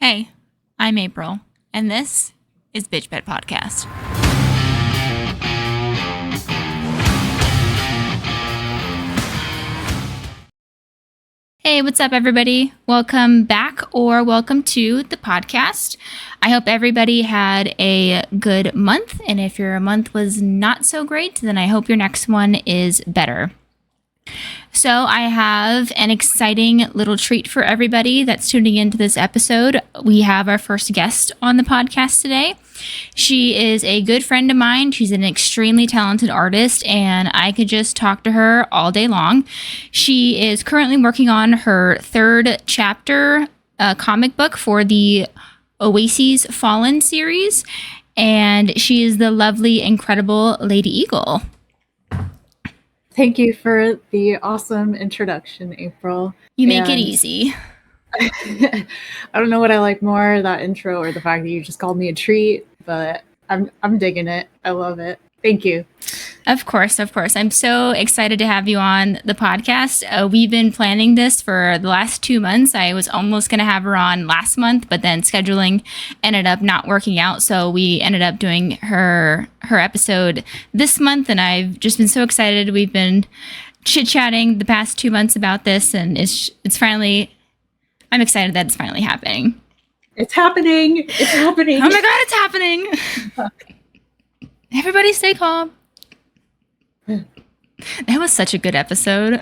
Hey, I'm April, and this is Bitch Bed Podcast. Hey, what's up, everybody? Welcome back or welcome to the podcast. I hope everybody had a good month, and if your month was not so great, then I hope your next one is better. So I have an exciting little treat for everybody that's tuning into this episode. We have our first guest on the podcast today. She is a good friend of mine. She's an extremely talented artist, and I could just talk to her all day long. She is currently working on her third chapter comic book for the Oasis Fallen series, and she is the lovely, incredible Lady Eagle. Thank you for the awesome introduction, April. You make it easy. I don't know what I like more, that intro or the fact that you just called me a treat, but I'm digging it. I love it. Thank you. Of course. I'm so excited to have you on the podcast. We've been planning this for the last 2 months. I was almost going to have her on last month, but then scheduling ended up not working out. So we ended up doing her episode this month, and I've just been so excited. We've been chit-chatting the past 2 months about this, and it's finally, I'm excited that it's finally happening. It's happening. It's happening. Oh my God, it's happening. Everybody stay calm. That was such a good episode.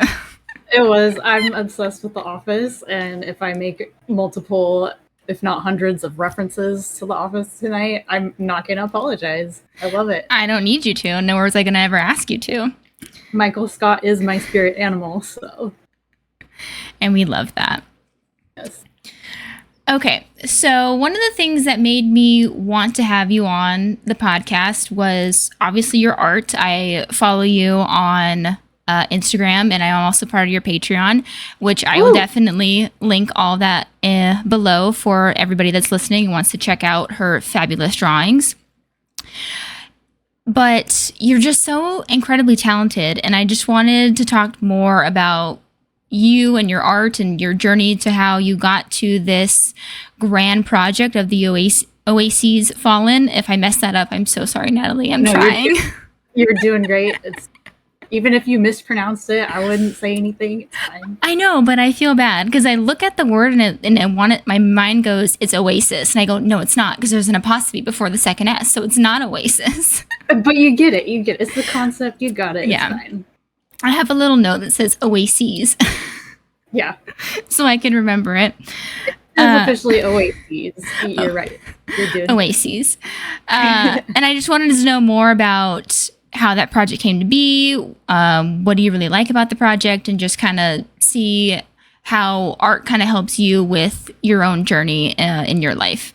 It was. I'm obsessed with The Office, and if I make multiple, if not hundreds of references to The Office tonight, I'm not going to apologize. I love it. I don't need you to, nor was I going to ever ask you to. Michael Scott is my spirit animal, so. And we love that. Yes. Okay, so one of the things that made me want to have you on the podcast was obviously your art. I follow you on Instagram, and I'm also part of your Patreon, which I will definitely link all that below for everybody that's listening and wants to check out her fabulous drawings. But you're just so incredibly talented, and I just wanted to talk more about you and your art and your journey to how you got to this grand project of the Oasis Fallen. If I messed that up, I'm so sorry, Natalie. I'm trying. You're doing great. Even if you mispronounced it, I wouldn't say anything. It's fine. I know, but I feel bad because I look at the word and I want it. My mind goes, it's Oasis. And I go, no, it's not, because there's an apostrophe before the second S. So it's not Oasis. But you get it. It's the concept. You got it. Yeah. It's fine. I have a little note that says Oasis. Yeah. So I can remember it. It's officially Oasis. You're right. You're doing Oasis. And I just wanted to know more about how that project came to be. What do you really like about the project? And just kind of see how art kind of helps you with your own journey in your life.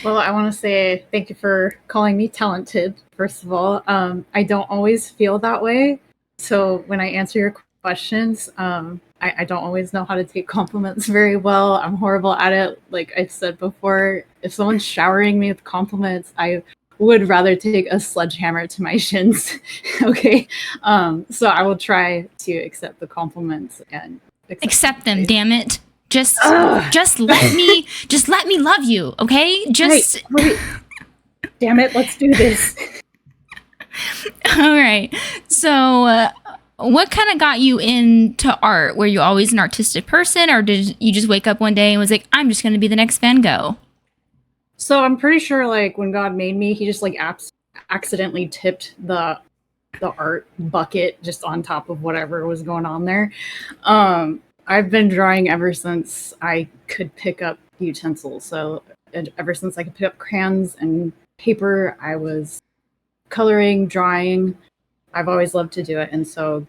Well, I want to say thank you for calling me talented, first of all. I don't always feel that way. So when I answer your questions, I don't always know how to take compliments very well. I'm horrible at it. Like I said before, if someone's showering me with compliments, I would rather take a sledgehammer to my shins. Okay. So I will try to accept the compliments and accept them, damn it. Just let me love you, okay? Wait. Damn it, let's do this. All right. So, what kind of got you into art? Were you always an artistic person, or did you just wake up one day and was like, I'm just going to be the next Van Gogh? So I'm pretty sure, like, when God made me, he just like accidentally tipped the art bucket just on top of whatever was going on there. I've been drawing ever since I could pick up utensils. So ever since I could pick up crayons and paper, I was coloring, drawing. I've always loved to do it. And so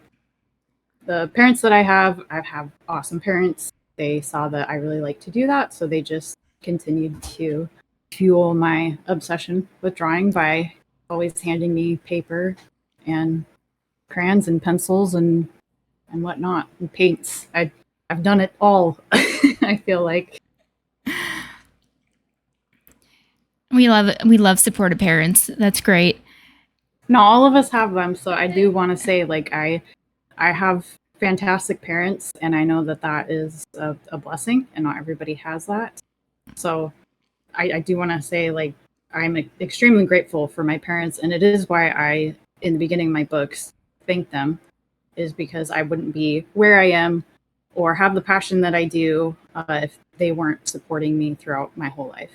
the parents that I have awesome parents. They saw that I really like to do that. So they just continued to fuel my obsession with drawing by always handing me paper and crayons and pencils and whatnot, and paints. I've done it all. I feel like we love supportive parents. That's great. Not all of us have them, so I do want to say, like, I have fantastic parents, and I know that that is a blessing, and not everybody has that. So I do want to say, like, I'm extremely grateful for my parents, and it is why I, in the beginning of my books, thank them, is because I wouldn't be where I am or have the passion that I do if they weren't supporting me throughout my whole life.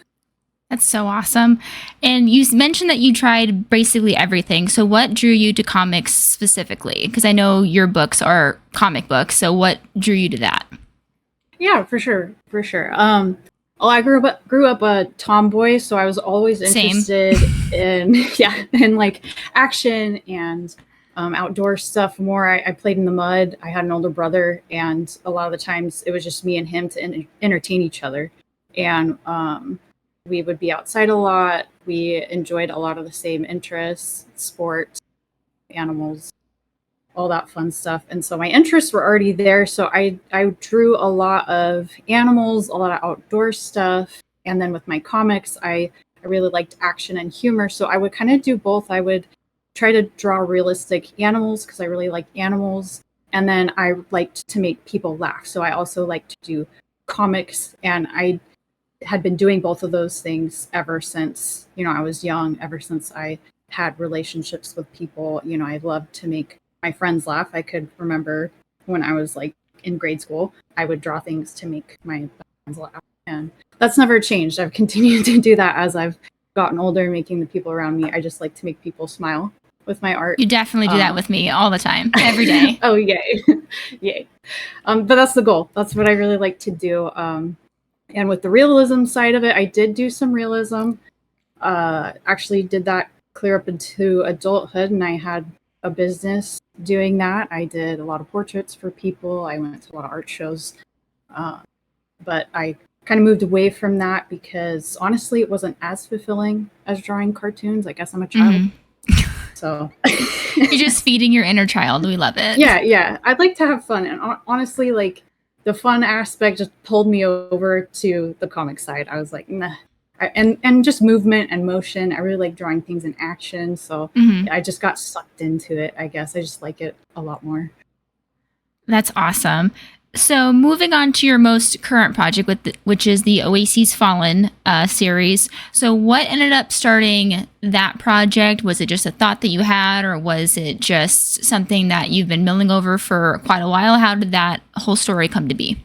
That's so awesome. And you mentioned that you tried basically everything. So what drew you to comics specifically? Because I know your books are comic books. So what drew you to that? Yeah, for sure, for sure. Well, I grew up a tomboy, so I was always interested in in like action and outdoor stuff more. I played in the mud. I had an older brother, and a lot of the times it was just me and him to entertain each other. And we would be outside a lot. We enjoyed a lot of the same interests, sports, animals, all that fun stuff. And so my interests were already there. So I drew a lot of animals, a lot of outdoor stuff. And then with my comics, I really liked action and humor. So I would kind of do both. I would try to draw realistic animals because I really like animals. And then I liked to make people laugh. So I also liked to do comics. And I had been doing both of those things ever since, I was young, ever since I had relationships with people. I loved to make my friends laugh. I could remember when I was like in grade school, I would draw things to make my friends laugh. And that's never changed. I've continued to do that as I've gotten older, making the people around me. I just like to make people smile with my art. You definitely do that with me all the time, every day. Oh, yay. Yay. But that's the goal. That's what I really like to do. And with the realism side of it, I did do some realism. Actually did that clear up into adulthood, and I had a business doing that. I did a lot of portraits for people. I went to a lot of art shows. But I kind of moved away from that because honestly, it wasn't as fulfilling as drawing cartoons. I guess I'm a child. So you're just feeding your inner child. We love it. Yeah. I'd like to have fun. And honestly, like, the fun aspect just pulled me over to the comic side. I was like, nah. And just movement and motion. I really like drawing things in action. So I just got sucked into it, I guess. I just like it a lot more. That's awesome. So moving on to your most current project, which is the Oasis Fallen series. So what ended up starting that project? Was it just a thought that you had, or was it just something that you've been milling over for quite a while? How did that whole story come to be?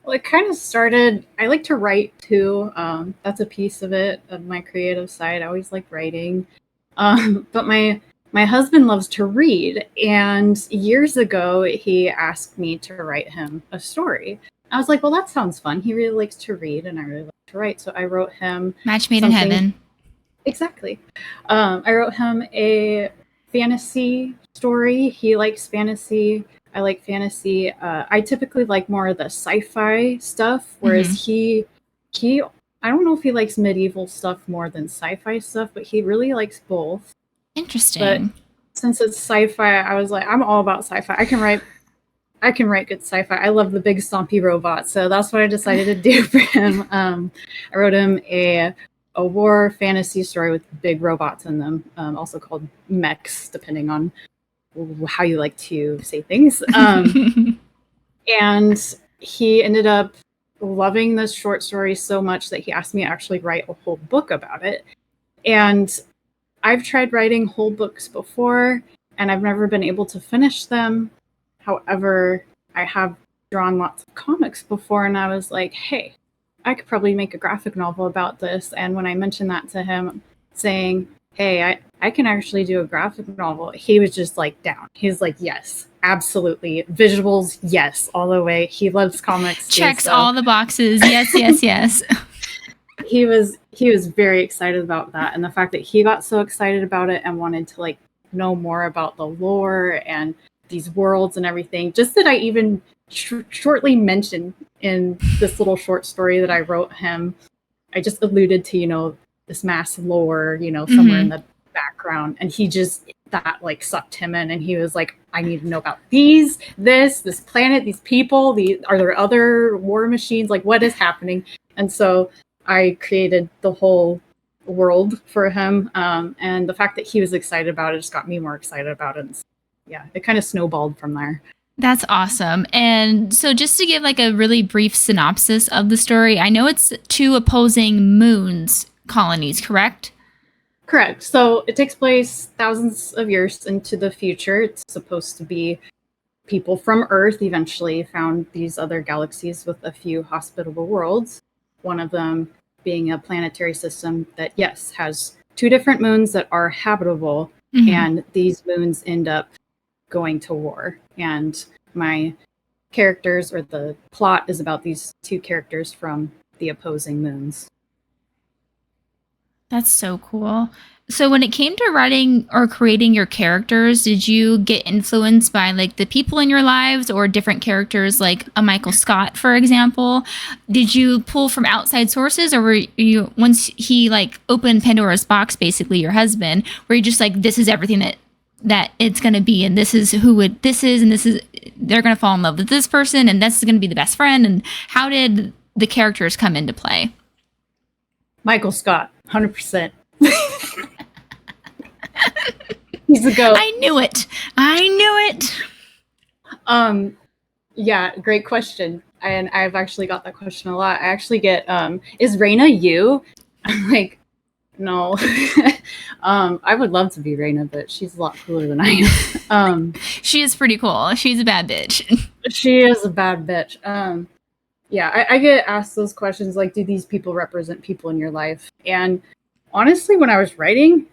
Well, it kind of started, I like to write too. That's a piece of it, of my creative side. I always like writing. But my husband loves to read, and years ago he asked me to write him a story. I was like, well, that sounds fun. He really likes to read, and I really like to write. So I wrote him Match made in heaven. Exactly. I wrote him a fantasy story. He likes fantasy. I like fantasy. I typically like more of the sci-fi stuff, whereas he I don't know if he likes medieval stuff more than sci-fi stuff, but he really likes both. Interesting. But since it's sci-fi, I was like, I'm all about sci-fi. I can write good sci-fi. I love the big stompy robots, so that's what I decided to do for him. I wrote him a war fantasy story with big robots in them, also called mechs, depending on how you like to say things. And he ended up loving this short story so much that he asked me to actually write a whole book about it. And I've tried writing whole books before, and I've never been able to finish them. However, I have drawn lots of comics before, and I was like, hey, I could probably make a graphic novel about this. And when I mentioned that to him, saying, hey, I can actually do a graphic novel, he was just like down. He's like, yes, absolutely. Visuals, yes, all the way. He loves comics. Checks all the boxes. Yes. He was very excited about that, and the fact that he got so excited about it and wanted to like know more about the lore and these worlds and everything, just that I even shortly mentioned in this little short story that I wrote him. I just alluded to this mass lore somewhere in the background, and that like sucked him in, and he was like, I need to know about this planet, these people, are there other war machines, like what is happening? And so I created the whole world for him. And the fact that he was excited about it just got me more excited about it. And yeah, it kind of snowballed from there. That's awesome. And so just to give like a really brief synopsis of the story, I know it's two opposing moons colonies, correct? Correct. So it takes place thousands of years into the future. It's supposed to be people from Earth eventually found these other galaxies with a few hospitable worlds. One of them being a planetary system that, yes, has two different moons that are habitable, and these moons end up going to war. And my characters, or the plot, is about these two characters from the opposing moons. That's so cool. So when it came to writing or creating your characters, did you get influenced by like the people in your lives or different characters like a Michael Scott, for example? Did you pull from outside sources, or were you, once he like opened Pandora's box, basically your husband, were you just like, this is everything that it's going to be, and this is who this is, and this is, they're going to fall in love with this person, and this is going to be the best friend? And how did the characters come into play? Michael Scott, 100%. He's the GOAT. I knew it. Yeah, great question. And I've actually got that question a lot. I actually get, is Raina you? I'm like, no. I would love to be Raina, but she's a lot cooler than I am. She is pretty cool. She's a bad bitch. She is a bad bitch. Yeah, I get asked those questions like, do these people represent people in your life? And honestly, when I was writing,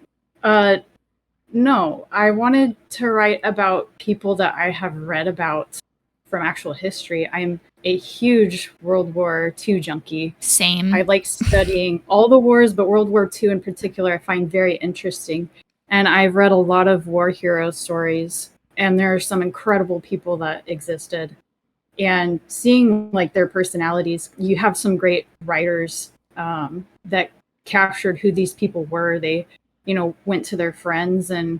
no, I wanted to write about people that I have read about from actual history. I'm a huge World War II junkie. Same. I like studying all the wars, but World War II in particular, I find very interesting. And I've read a lot of war hero stories, and there are some incredible people that existed. And seeing like their personalities, you have some great writers that captured who these people were. They, went to their friends and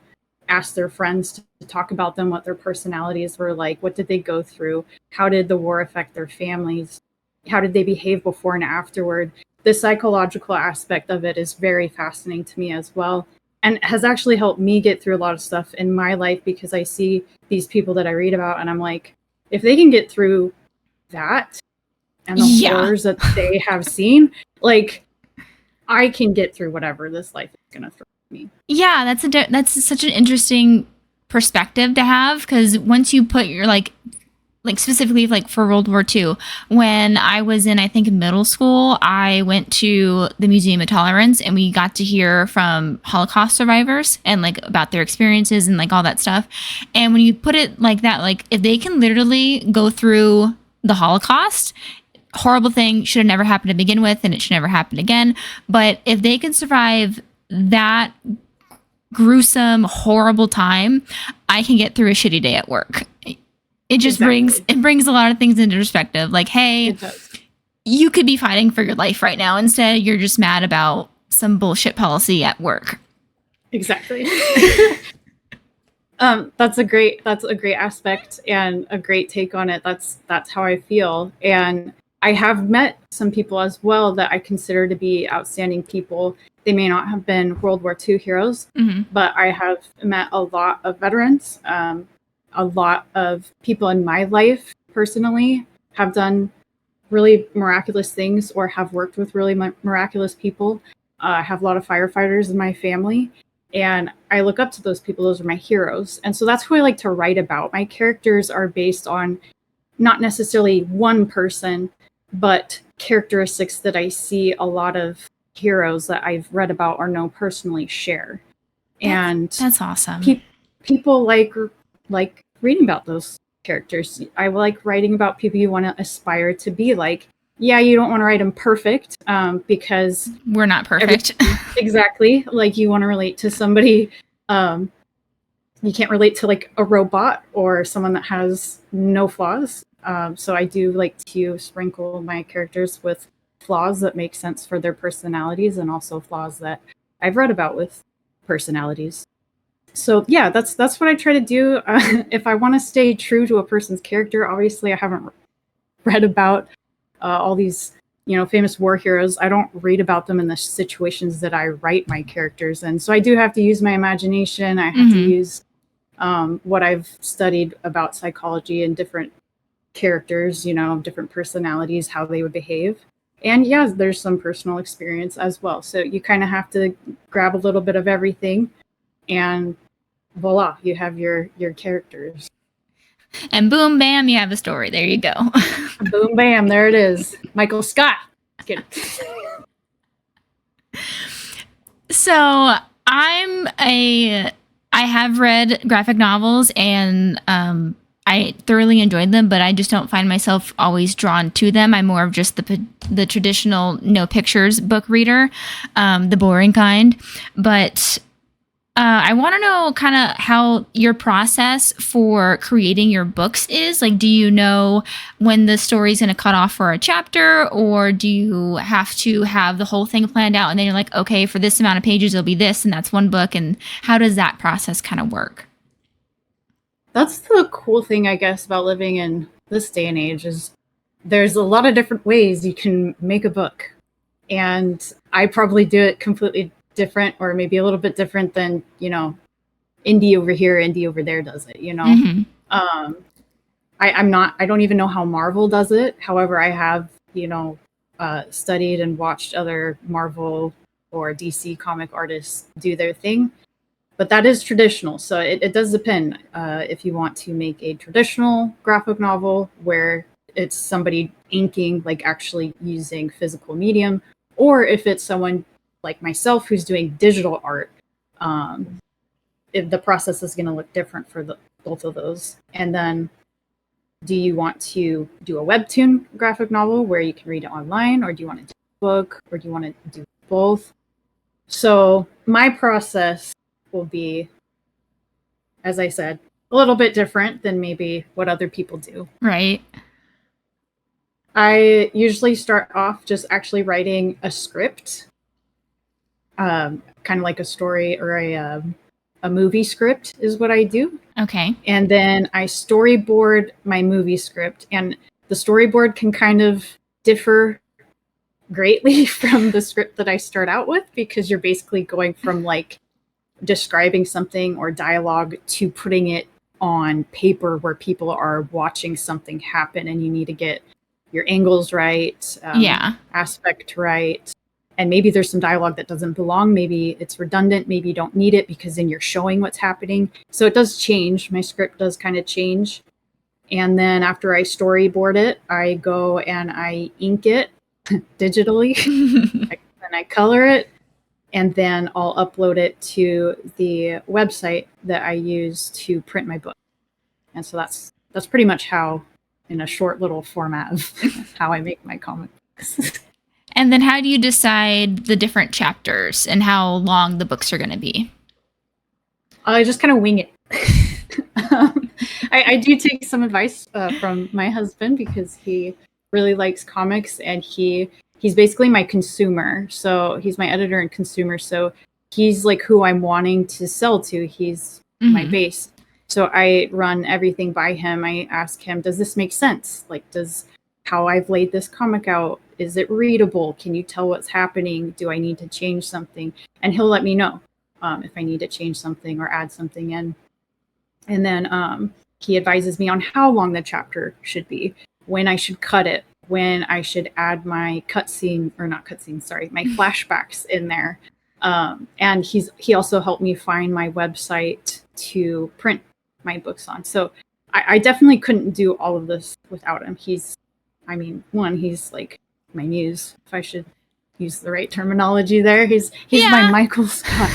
asked their friends to talk about them, what their personalities were like, what did they go through, how did the war affect their families, how did they behave before and afterward. The psychological aspect of it is very fascinating to me as well, and has actually helped me get through a lot of stuff in my life, because I see these people that I read about and I'm like, if they can get through that and the horrors that they have seen, like, I can get through whatever this life is going to throw at me. Yeah, that's such an interesting perspective to have, because once you put your like specifically like for World War II, when I was in, I think, middle school, I went to the Museum of Tolerance, and we got to hear from Holocaust survivors and like about their experiences and like all that stuff. And when you put it like that, like if they can literally go through the Holocaust, horrible thing, should have never happened to begin with, and it should never happen again. But if they can survive that gruesome, horrible time, I can get through a shitty day at work. It just brings a lot of things into perspective. Like, hey, you could be fighting for your life right now. Instead, you're just mad about some bullshit policy at work. Exactly. That's a great aspect and a great take on it. That's how I feel. And I have met some people as well that I consider to be outstanding people. They may not have been World War II heroes, but I have met a lot of veterans. A lot of people in my life personally have done really miraculous things or have worked with really miraculous people. I have a lot of firefighters in my family, and I look up to those people. Those are my heroes. And so that's who I like to write about. My characters are based on not necessarily one person, but characteristics that I see a lot of heroes that I've read about or know personally share. And that's awesome. People like reading about those characters. I like writing about people you want to aspire to be like. Yeah, you don't want to write them perfect because we're not perfect. Exactly. Like, you want to relate to somebody. You can't relate to like a robot or someone that has no flaws. So I do like to sprinkle my characters with flaws that make sense for their personalities, and also flaws that I've read about with personalities. So yeah, that's what I try to do. If I want to stay true to a person's character, obviously I haven't read about all these, famous war heroes. I don't read about them in the situations that I write my characters in. So I do have to use my imagination. I have to use what I've studied about psychology and different characters, different personalities, how they would behave. And yeah, there's some personal experience as well. So you kind of have to grab a little bit of everything, and voila, you have your characters. And boom, bam, you have a story. There you go. Boom, bam, there it is. Michael Scott. Get it. So I have read graphic novels and I thoroughly enjoyed them, but I just don't find myself always drawn to them. I'm more of just the traditional no pictures book reader, the boring kind. But I want to know kind of how your process for creating your books is. Like, do you know when the story's going to cut off for a chapter, or do you have to have the whole thing planned out and then you're like, okay, for this amount of pages, it'll be this and that's one book? And how does that process kind of work? That's the cool thing, I guess, about living in this day and age is there's a lot of different ways you can make a book. And I probably do it completely different, or maybe a little bit different than, indie over here, indie over there does it, Mm-hmm. I don't even know how Marvel does it. However, I have, studied and watched other Marvel or DC comic artists do their thing. But that is traditional. So it does depend if you want to make a traditional graphic novel where it's somebody inking, like actually using physical medium, or if it's someone like myself who's doing digital art, if the process is going to look different for both of those. And then do you want to do a webtoon graphic novel where you can read it online, or do you want to do a book, or do you want to do both? So my process will be, as I said, a little bit different than maybe what other people do. Right. I usually start off just actually writing a script, kind of like a story or a movie script is what I do. Okay. And then I storyboard my movie script, and the storyboard can kind of differ greatly from the script that I start out with, because you're basically going from like describing something or dialogue to putting it on paper where people are watching something happen, and you need to get your angles right, aspect right. And maybe there's some dialogue that doesn't belong. Maybe it's redundant. Maybe you don't need it because then you're showing what's happening. So it does change. My script does kind of change. And then after I storyboard it, I go and I ink it digitally. And I color it. And then I'll upload it to the website that I use to print my book. And so that's pretty much how, in a short little format of how I make my comic books. And then how do you decide the different chapters and how long the books are going to be? I just kind of wing it. I do take some advice from my husband, because he really likes comics, and he's basically my consumer. So he's my editor and consumer. So he's like who I'm wanting to sell to. He's my base. So I run everything by him. I ask him, does this make sense? Like, does how I've laid this comic out, is it readable? Can you tell what's happening? Do I need to change something? And he'll let me know if I need to change something or add something in. And then he advises me on how long the chapter should be, when I should cut it, when I should add my my flashbacks in there. And he also helped me find my website to print my books on. So I definitely couldn't do all of this without him. He's like my muse, if I should use the right terminology there. He's my Michael Scott.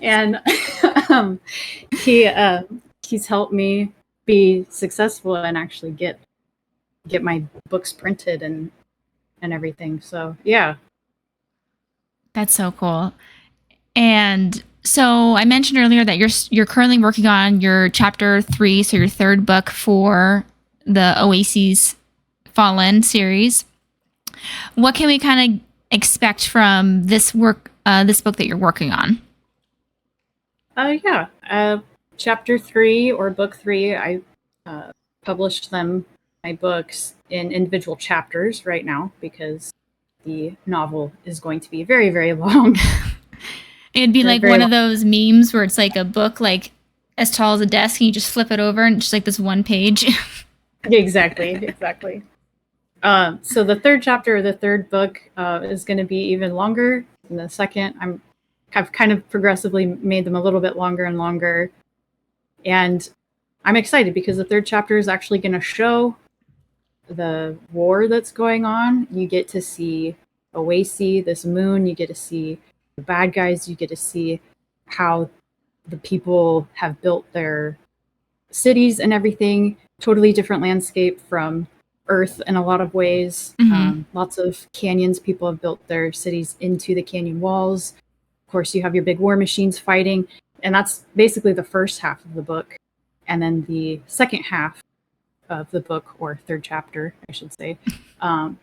And he's helped me be successful and actually get my books printed and everything. So yeah. That's so cool. And so I mentioned earlier that you're currently working on your chapter 3, so your third book for the Oasis Fallen series. What can we kind of expect from this book that you're working on? Chapter 3 or book 3, I published my books in individual chapters right now, because the novel is going to be very, very long. It'd be like one of those memes where it's like a book, like as tall as a desk, and you just flip it over, and it's just like this one page. Exactly. So the third chapter of the third book is going to be even longer than the second. I've kind of progressively made them a little bit longer and longer, and I'm excited because the third chapter is actually going to show the war that's going on. You get to see Oasis, this moon. You get to see the bad guys. You get to see how the people have built their cities and everything. Totally different landscape from Earth in a lot of ways. Lots of canyons. People have built their cities into the canyon walls. Of course, you have your big war machines fighting, and that's basically the first half of the book. And then the second half of the book, or third chapter, I should say,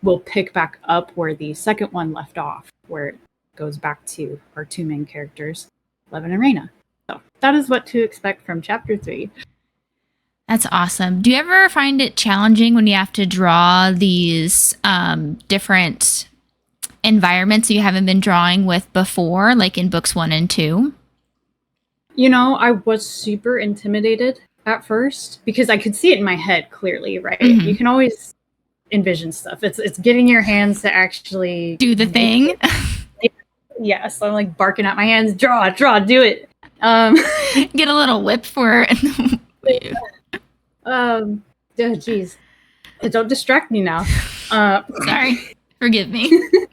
will pick back up where the second one left off, where it goes back to our two main characters, Levin and Reyna. So that is what to expect from chapter 3. That's awesome. Do you ever find it challenging when you have to draw these different environments that you haven't been drawing with before, like in books 1 and 2? You know, I was super intimidated at first because I could see it in my head clearly, right? You can always envision stuff. It's getting your hands to actually do the thing. Yes, I'm like barking at my hands, draw, do it. Get a little whip for it. Oh, geez. Don't distract me now. Sorry. Forgive me. You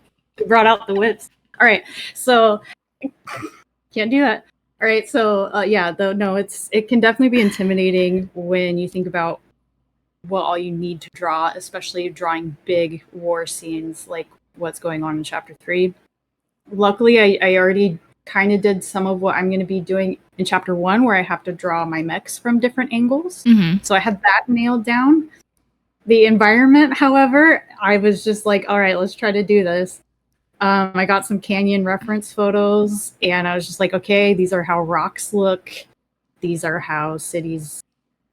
brought out the whips. All right. So can't do that. All right. So it can definitely be intimidating when you think about what all you need to draw, especially drawing big war scenes like what's going on in chapter 3. Luckily, I already kind of did some of what I'm going to be doing in chapter 1, where I have to draw my mechs from different angles. So I had that nailed down. The environment, however, I was just like, all right, let's try to do this. I got some canyon reference photos, and I was just like, okay, these are how rocks look. These are how cities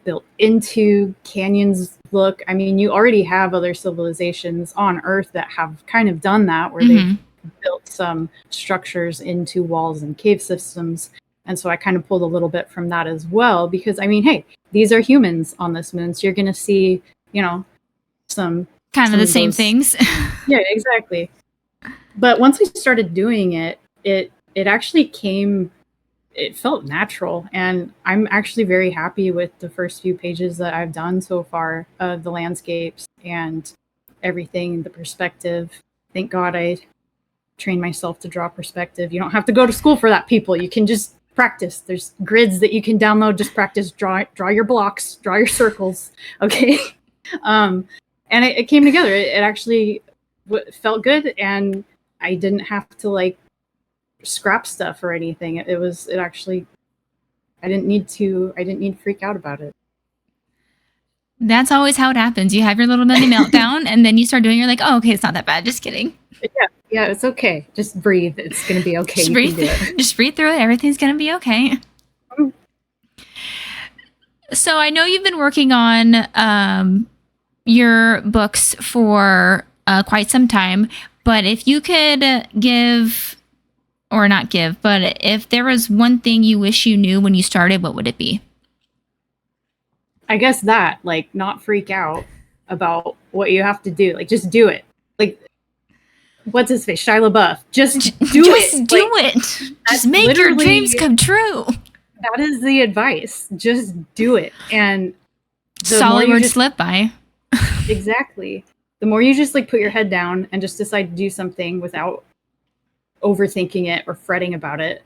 built into canyons look. I mean, you already have other civilizations on Earth that have kind of done that, where they've built some structures into walls and cave systems. And so I kind of pulled a little bit from that as well, because I mean, hey, these are humans on this moon. So you're going to see, some kind of the same things. Yeah, exactly. But once I started doing it, it actually it felt natural. And I'm actually very happy with the first few pages that I've done so far of the landscapes and everything, the perspective. Thank God I train myself to draw perspective. You don't have to go to school for that, people. You can just practice. There's grids that you can download. Just practice. Draw your blocks. Draw your circles. Okay. And it came together. It actually felt good, and I didn't have to scrap stuff or anything. I didn't need to freak out about it. That's always how it happens. You have your little mini meltdown, and then you start doing. You're like, oh, okay, it's not that bad. Just kidding. Yeah, it's okay. Just breathe. It's gonna be okay. Just breathe. Just breathe through it. Everything's gonna be okay. So I know you've been working on your books for quite some time, but if you could give, or not give, but if there was one thing you wish you knew when you started, what would it be? I guess that, not freak out about what you have to do. Just do it. What's his face? Shia LaBeouf. Just do it. Just make your dreams come true. That is the advice. Just do it. And solid word slip by. Exactly. The more you just put your head down and just decide to do something without overthinking it or fretting about it,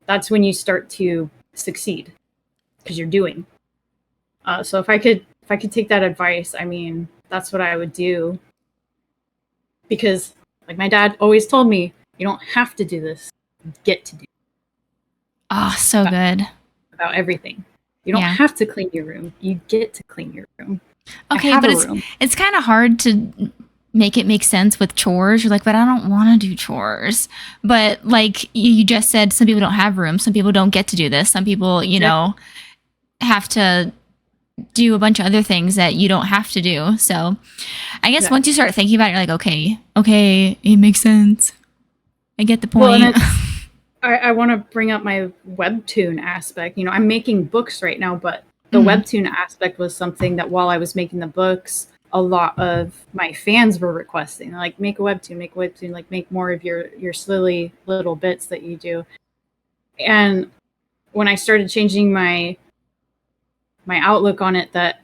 that's when you start to succeed, because you're doing. So if I could take that advice, I mean, that's what I would do. Because my dad always told me, you don't have to do this. You get to do it. Oh, so good. About everything. You don't have to clean your room. You get to clean your room. Okay, but it's kind of hard to make it make sense with chores. You're like, but I don't want to do chores. But you just said, some people don't have room. Some people don't get to do this. Some people, have to do a bunch of other things that you don't have to do. So I guess once you start thinking about it, you're like, okay, it makes sense. I get the point. Well, I want to bring up my webtoon aspect. You know, I'm making books right now, but the webtoon aspect was something that while I was making the books, a lot of my fans were requesting, like, make a webtoon, like, make more of your silly little bits that you do. And when I started changing my outlook on it, that,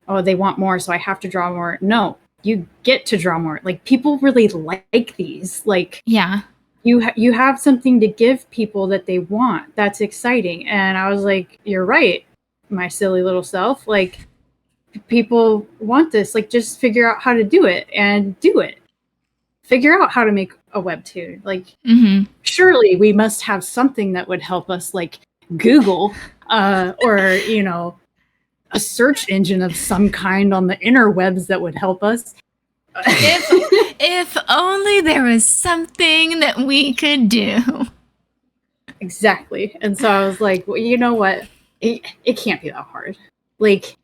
oh, they want more, so I have to draw more. No, you get to draw more. Like, people really like these. Like, Yeah. you have something to give people that they want. That's exciting. And I was like, you're right, my silly little self. Like, people want this. Like, just figure out how to do it and do it. Figure out how to make a webtoon. Like, surely we must have something that would help us, like Google, or, you know, a search engine of some kind on the interwebs that would help us. If only there was something that we could do. Exactly. And so I was like, well, you know what? It can't be that hard. Like,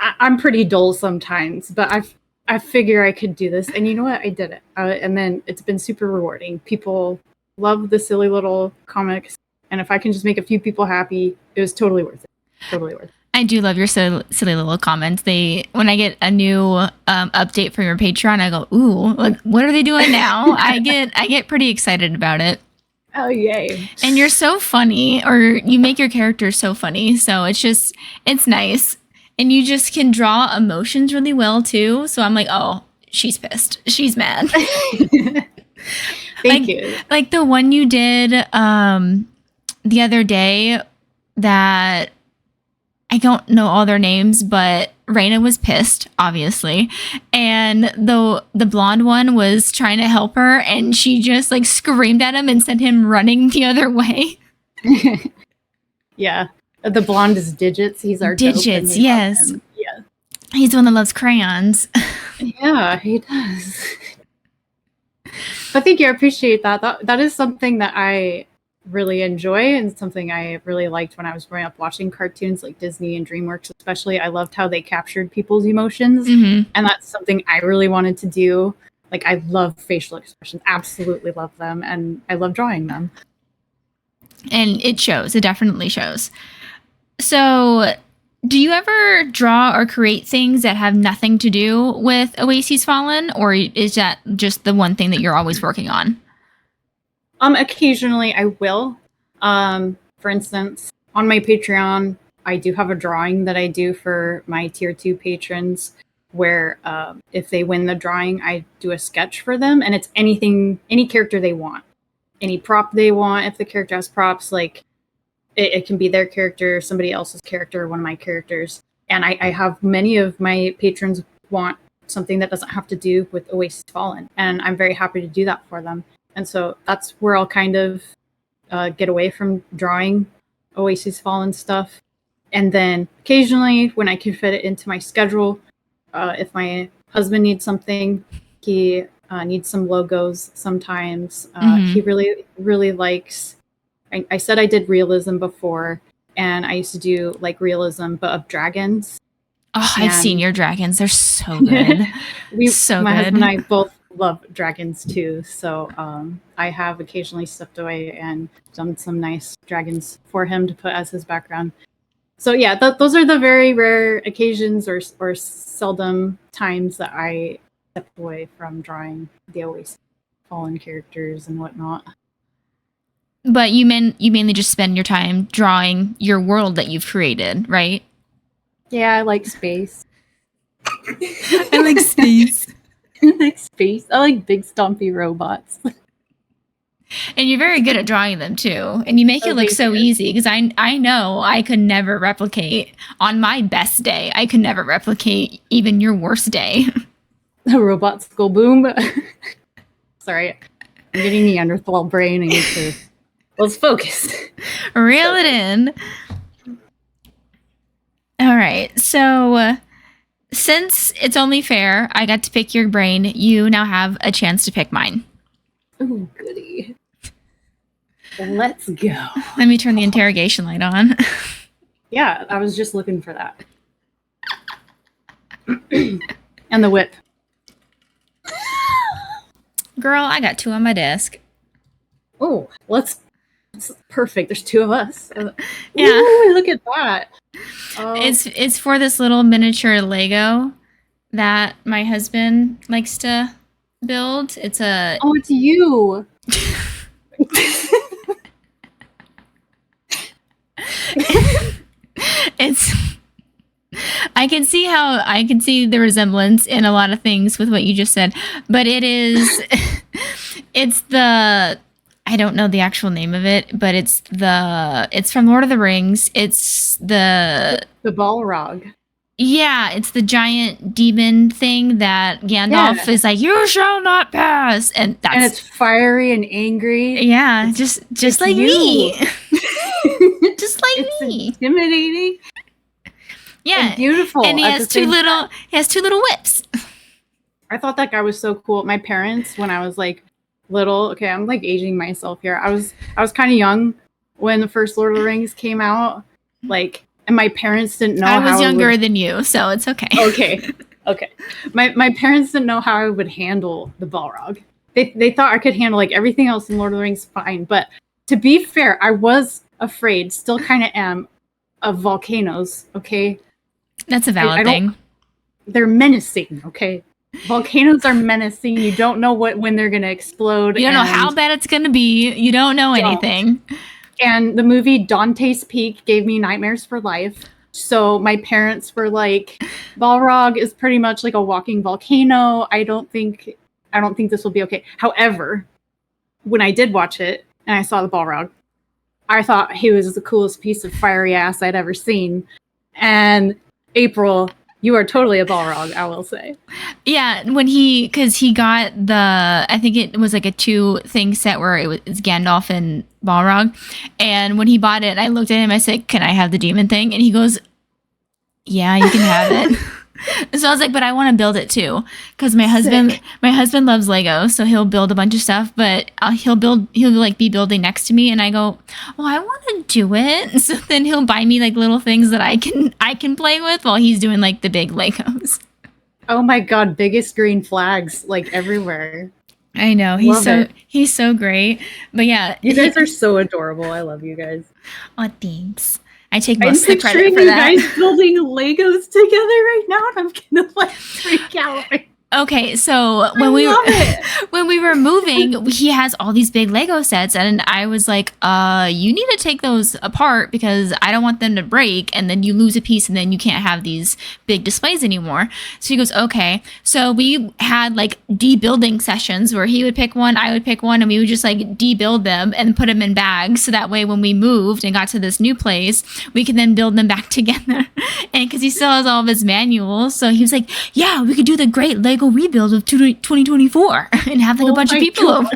I'm pretty dull sometimes, but I figure I could do this. And you know what? I did it. And then it's been super rewarding. People love the silly little comics. And if I can just make a few people happy, it was totally worth it. Totally worth it. I do love your silly little comments. When I get a new update from your Patreon, I go, "Ooh, what are they doing now?" I get pretty excited about it. Oh, yay! And you're so funny, or you make your characters so funny. So it's nice, and you just can draw emotions really well too. So I'm like, oh, she's pissed, she's mad. Thank you. Like the one you did the other day that. I don't know all their names, but Raina was pissed, obviously. And the blonde one was trying to help her, and she just like screamed at him and sent him running the other way. Yeah. The blonde is Digits. He's our Digits, yes. Yeah. He's the one that loves crayons. Yeah, he does. But thank you. I appreciate that. That is something that I really enjoy, and something I really liked when I was growing up watching cartoons like Disney and DreamWorks especially. I loved how they captured people's emotions, and that's something I really wanted to do. Like, I love facial expressions, absolutely love them, and I love drawing them. And it shows. It definitely shows. So, do you ever draw or create things that have nothing to do with Oasis Fallen, or is that just the one thing that you're always working on? Occasionally I will. For instance, on my Patreon, I do have a drawing that I do for my tier 2 patrons where if they win the drawing, I do a sketch for them, and it's any character they want. Any prop they want. If the character has props, like it can be their character, somebody else's character, one of my characters. And I have many of my patrons want something that doesn't have to do with Oasis Fallen, and I'm very happy to do that for them. And so that's where I'll kind of get away from drawing Oasis Fallen stuff. And then occasionally, when I can fit it into my schedule, if my husband needs something, he needs some logos sometimes. He really, really likes... I said I did realism before, and I used to do like realism, but of dragons. Oh, I've seen your dragons. They're so good. My husband and I both love dragons too, so I have occasionally stepped away and done some nice dragons for him to put as his background. So yeah, those are the very rare occasions or seldom times that I step away from drawing the Oasis Fallen characters and whatnot. But you mainly just spend your time drawing your world that you've created, right? Yeah, I like space. I like space. I like space. I like big stompy robots. And you're very good at drawing them too. And you make it look so easy, because I know I could never replicate, on my best day, I could never replicate even your worst day. The robots go boom. Sorry, I'm getting Neanderthal brain. I need to... Let's focus. Reel it in. All right. So since it's only fair, I got to pick your brain. You now have a chance to pick mine. Oh, goody. Let's go. Let me turn the interrogation light on. Yeah, I was just looking for that. And the whip. Girl, I got 2 on my desk. Oh, it's perfect. There's two of us. Yeah. Ooh, look at that. It's for this little miniature Lego that my husband likes to build. It's a Oh, it's you. it's I can see the resemblance in a lot of things with what you just said, but it's the I don't know the actual name of it, but it's from Lord of the Rings. It's The Balrog. yeah, it's the giant demon thing that Gandalf Yeah. is like, "You shall not pass," and And it's fiery and angry. yeah, It's just like you. me, just like It's me. intimidating. Yeah, And beautiful. and he has two little whips. I thought that guy was so cool. My parents, when I was like little, okay, I'm like aging myself here. I was kind of young when the first Lord of the Rings came out, like, and my parents didn't know. I was how younger than you, so it's okay. Okay. My parents didn't know how I would handle the Balrog. They thought I could handle like everything else in Lord of the Rings fine, but to be fair, I was afraid, still kind of am, of volcanoes. Okay, That's a valid thing. they're menacing. Okay, volcanoes are menacing. You don't know when they're gonna explode. You don't know how bad it's gonna be. You don't know anything. And the movie Dante's Peak gave me nightmares for life. So my parents were like, Balrog is pretty much like a walking volcano. I don't think this will be okay. However, when I did watch it and I saw the Balrog, I thought he was the coolest piece of fiery ass I'd ever seen. And April, you are totally a Balrog, I will say. Yeah, because he got I think it was like a 2-thing set where it's Gandalf and Balrog. And when he bought it, I looked at him, I said, "Can I have the demon thing?" And he goes, "Yeah, you can have it." So I was like, "But I want to build it too." Because my husband loves Lego, so he'll build a bunch of stuff, but he'll like be building next to me, and I go, "Well, I want to do it." So then he'll buy me like little things that I can play with while he's doing like the big Legos. Oh my god, biggest green flags like everywhere. I know he's so great, but yeah, you guys are so adorable. I love you guys. Oh, thanks. I take most of the credit for you that. guys building Legos together right now, and I'm gonna like freak out. Okay, so when we were moving, he has all these big Lego sets, and I was like, you need to take those apart because I don't want them to break, and then you lose a piece, and then you can't have these big displays anymore." So he goes, "Okay." So we had like debuilding sessions where he would pick one, I would pick one, and we would just like debuild them and put them in bags, so that way when we moved and got to this new place, we could then build them back together. And because he still has all of his manuals, so he was like, "Yeah, we could do the great Lego rebuild of 2024 and have like a bunch of people over."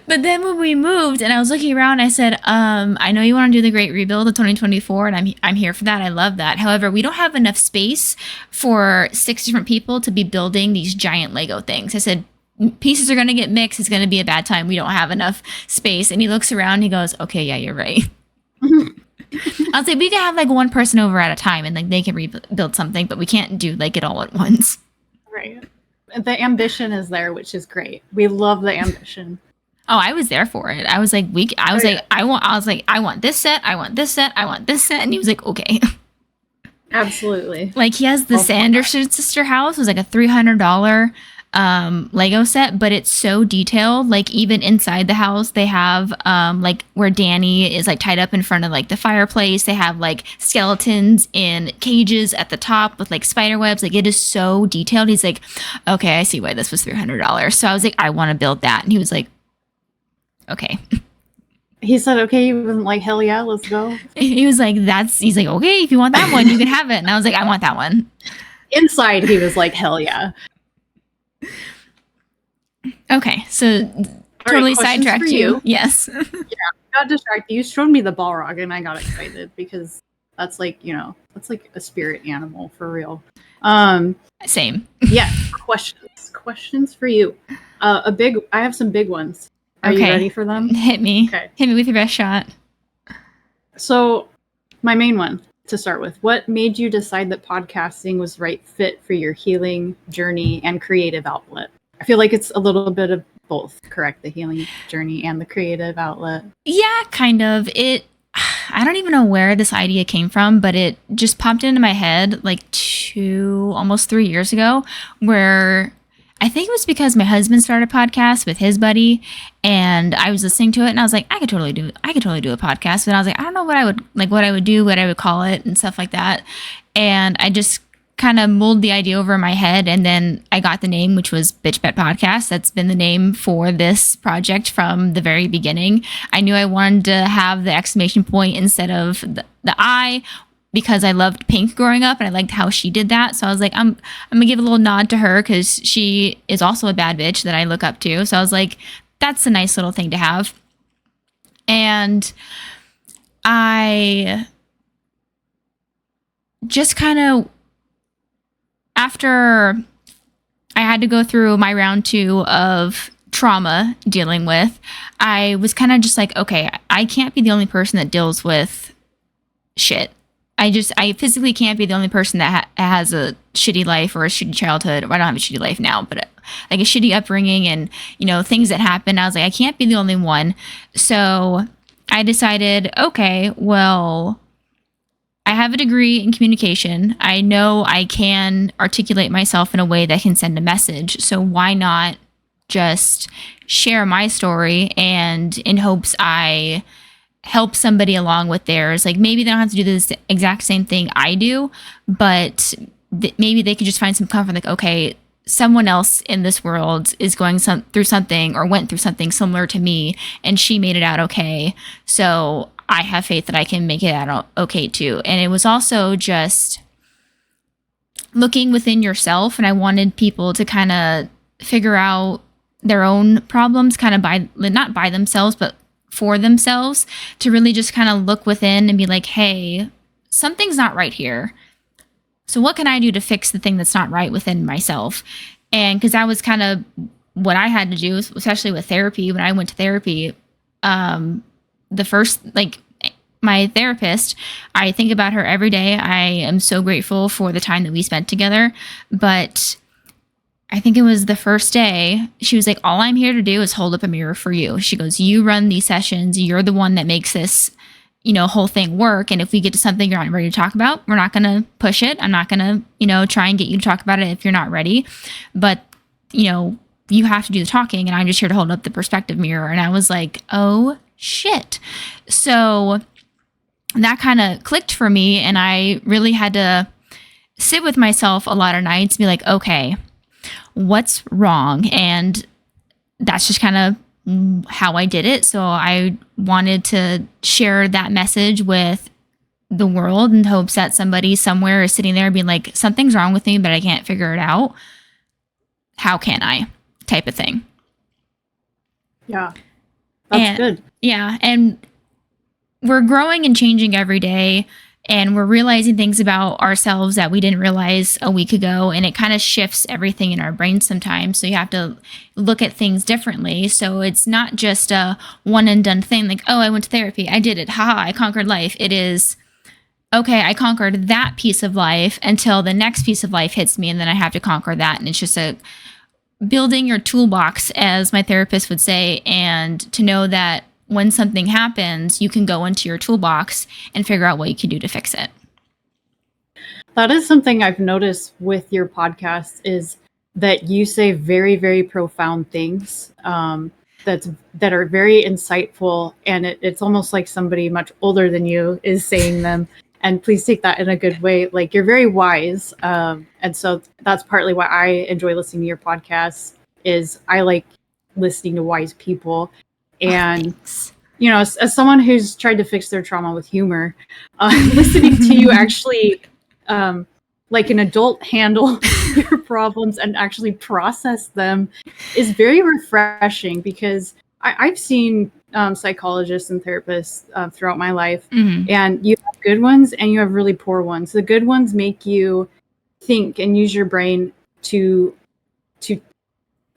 But then when we moved and I was looking around, I said, "I know you want to do the great rebuild of 2024, and I'm here for that. I love that. However, we don't have enough space for 6 different people to be building these giant Lego things." I said, "Pieces are going to get mixed. It's going to be a bad time. We don't have enough space." And he looks around and he goes, "Okay, yeah, you're right." I'll say we can have like one person over at a time and like they can rebuild something, but we can't do like it all at once. Right. The ambition is there, which is great. We love the ambition. Oh, I was there for it. I was like, I want this set, I want this set, I want this set, and he was like, "Okay." Absolutely. Like he has the Sanderson sister house. It was like a $300 Lego set, but it's so detailed. Like even inside the house, they have like where Danny is like tied up in front of like the fireplace. They have like skeletons in cages at the top with like spider webs. Like it is so detailed. He's like, "Okay, I see why this was $300." So I was like, "I want to build that," and he was like, "Okay." He said, "Okay." He was like, "Hell yeah, let's go." He was like, he's like, "Okay, if you want that one, you can have it." And I was like, "I want that one." Inside, he was like, "Hell yeah." Okay, so totally sidetracked you. Yes. Yeah, got distracted. You showed me the Balrog, and I got excited because that's like, that's like a spirit animal for real. Same. Yeah. Questions for you. I have some big ones. Are you ready for them? Hit me. Okay. Hit me with your best shot. So, my main one to start with: what made you decide that podcasting was the right fit for your healing journey and creative outlet? I feel like it's a little bit of both, correct? The healing journey and the creative outlet. Yeah, kind of. I don't even know where this idea came from, but it just popped into my head like almost 3 years ago, where I think it was because my husband started a podcast with his buddy, and I was listening to it, and I was like, I could totally do a podcast. And I was like, I don't know what I would do, what I would call it, and stuff like that. And I just kind of mulled the idea over in my head, and then I got the name, which was Bitch Bet Podcast. That's been the name for this project from the very beginning. I knew I wanted to have the exclamation point instead of the I, because I loved Pink growing up and I liked how she did that. So I was like, I'm gonna give a little nod to her because she is also a bad bitch that I look up to. So I was like, that's a nice little thing to have. And I just kind of, after I had to go through my round 2 of trauma dealing with, I was kind of just like, okay, I can't be the only person that deals with shit. I physically can't be the only person that has a shitty life or a shitty childhood. Well, I don't have a shitty life now, but like a shitty upbringing and, things that happen. I was like, I can't be the only one. So I decided, okay, well, I have a degree in communication. I know I can articulate myself in a way that can send a message. So why not just share my story, and in hopes I help somebody along with theirs? Like, maybe they don't have to do this exact same thing I do, but maybe they could just find some comfort. Like, okay, someone else in this world is going through something or went through something similar to me, and she made it out okay. So I have faith that I can make it out okay too. And it was also just looking within yourself, and I wanted people to kind of figure out their own problems, kind of not by themselves, but for themselves, to really just kind of look within and be like, hey, something's not right here. So what can I do to fix the thing that's not right within myself? And because that was kind of what I had to do, especially with therapy. When I went to therapy, the first, my therapist, I think about her every day. I am so grateful for the time that we spent together. But I think it was the first day, she was like, all I'm here to do is hold up a mirror for you. She goes, you run these sessions. You're the one that makes this, whole thing work. And if we get to something you're not ready to talk about, we're not going to push it. I'm not going to, try and get you to talk about it if you're not ready. But, you have to do the talking, and I'm just here to hold up the perspective mirror. And I was like, oh shit. So that kind of clicked for me, and I really had to sit with myself a lot of nights, be like, okay, what's wrong? And that's just kind of how I did it. So I wanted to share that message with the world in hopes that somebody somewhere is sitting there being like, something's wrong with me, but I can't figure it out. How can I? Type of thing. Yeah. That's good. Yeah. And we're growing and changing every day, and we're realizing things about ourselves that we didn't realize a week ago. And it kind of shifts everything in our brains sometimes. So you have to look at things differently. So it's not just a one and done thing. Like, oh, I went to therapy. I did it. Haha, I conquered life. It is, okay, I conquered that piece of life until the next piece of life hits me. And then I have to conquer that. And it's just building your toolbox, as my therapist would say, and to know that when something happens, you can go into your toolbox and figure out what you can do to fix it. That is something I've noticed with your podcast, is that you say very, very profound things that are very insightful, and it's almost like somebody much older than you is saying them. And please take that in a good way. Like, you're very wise. And so that's partly why I enjoy listening to your podcast, is I like listening to wise people. And, as someone who's tried to fix their trauma with humor, listening to you actually, like an adult, handle your problems and actually process them is very refreshing, because I've seen psychologists and therapists throughout my life, and you have good ones and you have really poor ones. The good ones make you think and use your brain to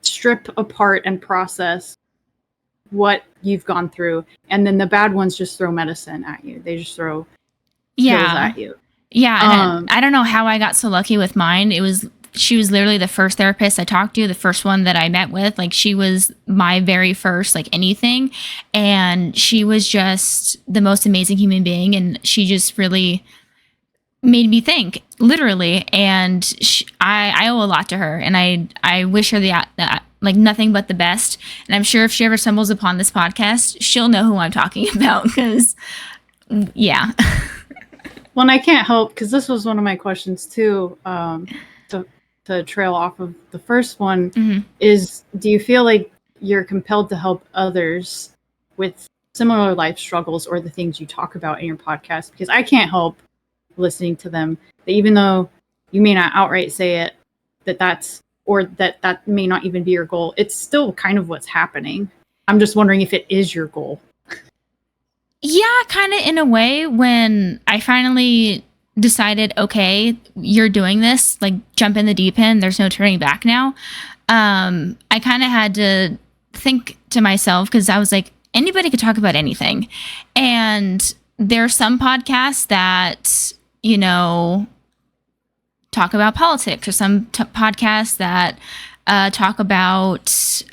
strip apart and process what you've gone through, and then the bad ones just throw medicine at you. They just throw pills at you. Yeah, and I don't know how I got so lucky with mine. It was she was literally the first therapist I talked to, the first one that I met with. Like, she was my very first, like, anything. And she was just the most amazing human being. And she just really made me think, literally. And I owe a lot to her. And I wish her like nothing but the best. And I'm sure if she ever stumbles upon this podcast, she'll know who I'm talking about. Because, yeah. Well, and I can't help, because this was one of my questions too, to trail off of the first one, is, do you feel like you're compelled to help others with similar life struggles or the things you talk about in your podcast? Because I can't help listening to them, that even though you may not outright say it, that may not even be your goal, it's still kind of what's happening. I'm just wondering if it is your goal. Yeah, kind of in a way. When I finally decided, okay, you're doing this, like, jump in the deep end, there's no turning back now. I kind of had to think to myself, because I was like, anybody could talk about anything. And there are some podcasts that, you know, talk about politics, or some podcasts that talk about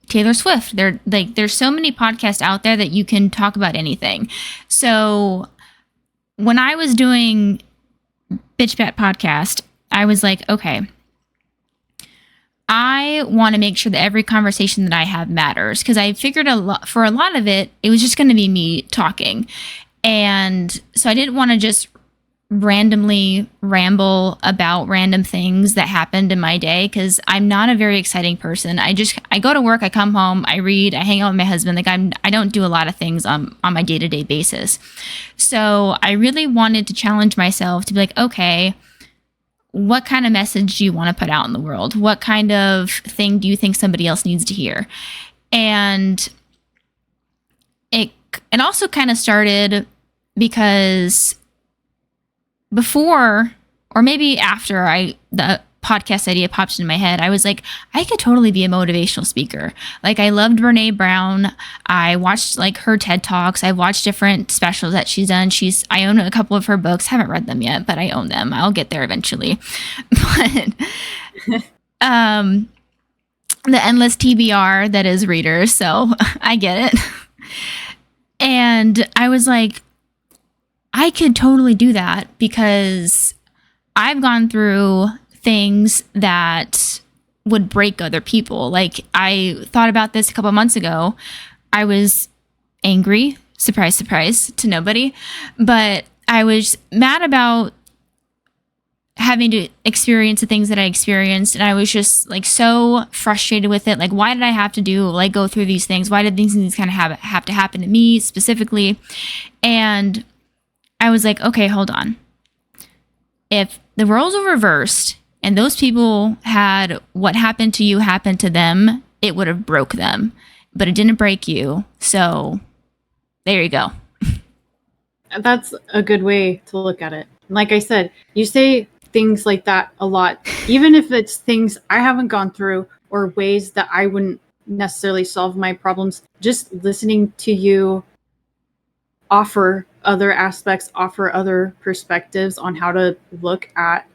Taylor Swift. There's so many podcasts out there that you can talk about anything. So when I was doing Bitch Bat Podcast, I was like, okay, I want to make sure that every conversation that I have matters, because I figured for a lot of it, it was just going to be me talking. And so I didn't want to just randomly ramble about random things that happened in my day, because I'm not a very exciting person. I go to work, I come home, I read, I hang out with my husband. Like, I don't do a lot of things on my day-to-day basis. So I really wanted to challenge myself to be like, okay, what kind of message do you want to put out in the world? What kind of thing do you think somebody else needs to hear? And it also kind of started because before, or maybe after the podcast idea popped into my head, I was like, I could totally be a motivational speaker. Like, I loved Brene Brown. I watched, like, her TED Talks. I've watched different specials that she's done. I own a couple of her books. Haven't read them yet, but I own them. I'll get there eventually. But the endless TBR that is readers, so I get it. And I was like, I could totally do that, because I've gone through things that would break other people. Like, I thought about this a couple months ago. I was angry, surprise, surprise to nobody, but I was mad about having to experience the things that I experienced. And I was just, like, so frustrated with it. Like, why did I have to go through these things? Why did these things kind of have to happen to me specifically? And I was like, okay, hold on. If the roles were reversed and those people had what happened to you happen to them, it would have broke them, but it didn't break you. So there you go. That's a good way to look at it. Like I said, you say things like that a lot, even if it's things I haven't gone through or ways that I wouldn't necessarily solve my problems. Just listening to you offer other aspects, offer other perspectives on how to look at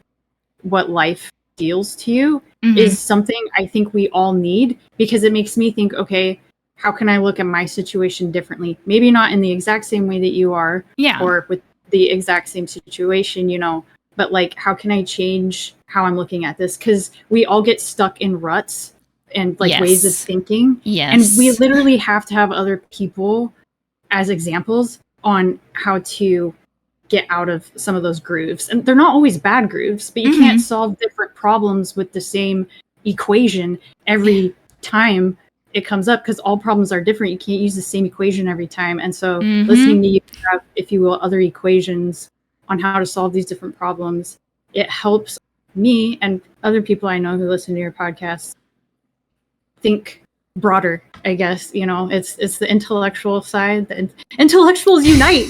what life deals to you is something I think we all need, because it makes me think, okay, how can I look at my situation differently? Maybe not in the exact same way that you are, or with the exact same situation, but, like, how can I change how I'm looking at this? Because we all get stuck in ruts and, like, ways of thinking. Yes. And we literally have to have other people as examples on how to get out of some of those grooves. And they're not always bad grooves, but you can't solve different problems with the same equation every time it comes up, because all problems are different. You can't use the same equation every time. And so listening to you have, if you will, other equations on how to solve these different problems, it helps me and other people I know who listen to your podcast think broader, I guess. It's the intellectual side. The intellectuals unite.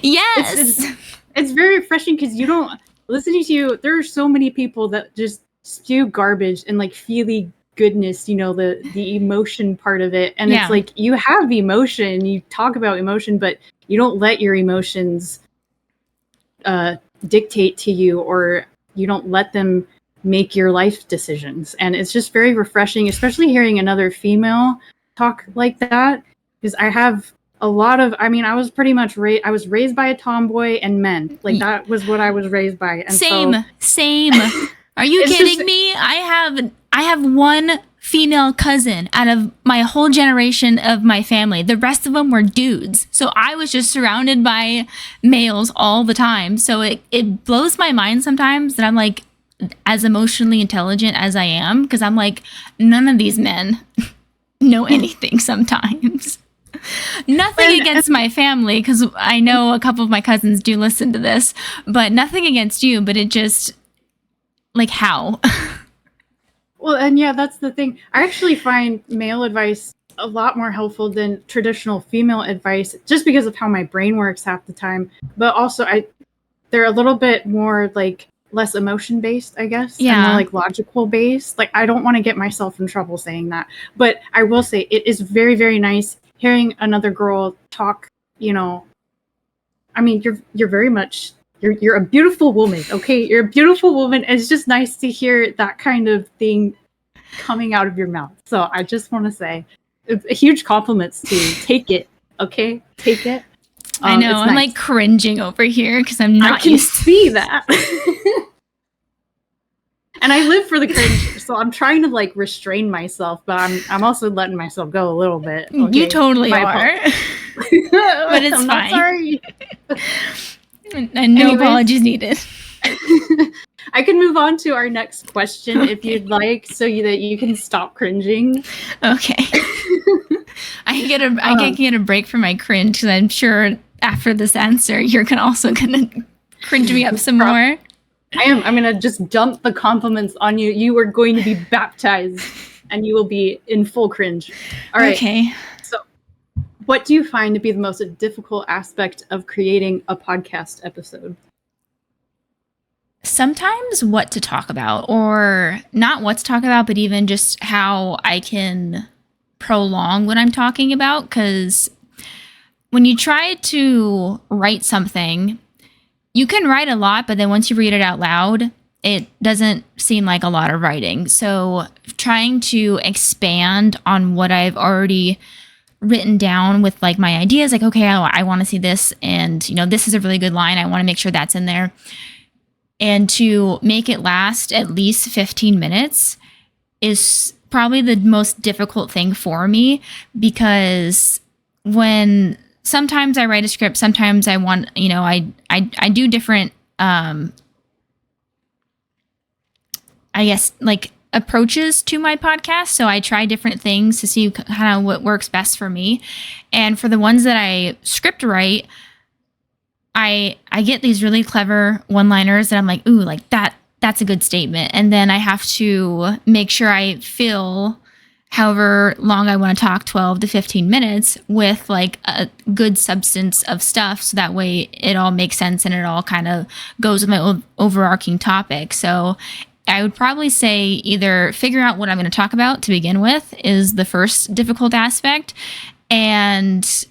Yes. It's very refreshing, because you don't listening to you. There are so many people that just spew garbage and, like, feely goodness. The emotion part of it, and it's like, you have emotion. You talk about emotion, but you don't let your emotions dictate to you or you don't let them make your life decisions. And it's just very refreshing, especially hearing another female talk like that, because I have a lot of, I mean, I was pretty much I was raised by a tomboy and men. Like that was what I was raised by. And same. Are you kidding me? I have one female cousin out of my whole generation of my family. The rest of them were dudes. So I was just surrounded by males all the time. So it blows my mind sometimes that I'm like, as emotionally intelligent as I am, because I'm like, none of these men know anything sometimes. Nothing against my family, because I know a couple of my cousins do listen to this, but nothing against you, but it just, like, how? Well, and yeah, that's the thing. I actually find male advice a lot more helpful than traditional female advice, just because of how my brain works half the time. But also, they're a little bit more, like, less emotion based, I guess. Yeah. And more like logical based. Like, I don't want to get myself in trouble saying that. But I will say it is very, very nice hearing another girl talk, you know. I mean, you're very much you're a beautiful woman, okay? You're a beautiful woman, and it's just nice to hear that kind of thing coming out of your mouth. So I just want to say a huge compliments to you. Take it, okay? Take it. I know, I'm nice. Like cringing over here because I'm not I can see that. And I live for the cringe, so I'm trying to like restrain myself, but I'm also letting myself go a little bit. Okay? You totally are. But it's I'm fine. Not sorry. And no apologies needed. I can move on to our next question if you'd like, so that you can stop cringing. Okay. I can get a break from my cringe, because I'm sure after this answer, you're also gonna cringe me up some more. I am. I'm gonna just dump the compliments on you. You are going to be baptized, and you will be in full cringe. All right. Okay. So, what do you find to be the most difficult aspect of creating a podcast episode? Sometimes what to talk about, or not what to talk about, but even just how I can prolong what I'm talking about. Because when you try to write something, you can write a lot, but then once you read it out loud, it doesn't seem like a lot of writing. So trying to expand on what I've already written down with like my ideas, like, okay, I want to see this, and, you know, this is a really good line, I want to make sure that's in there. And to make it last at least 15 minutes is probably the most difficult thing for me, because when sometimes I write a script, sometimes I want, you know, I do different, I guess, like approaches to my podcast. So I try different things to see kind of what works best for me. And for the ones that I script write, I get these really clever one-liners that I'm like, ooh, like that's a good statement. And then I have to make sure I fill however long I want to talk, 12 to 15 minutes, with like a good substance of stuff. So that way it all makes sense and it all kind of goes with my overarching topic. So I would probably say either figure out what I'm going to talk about to begin with is the first difficult aspect, and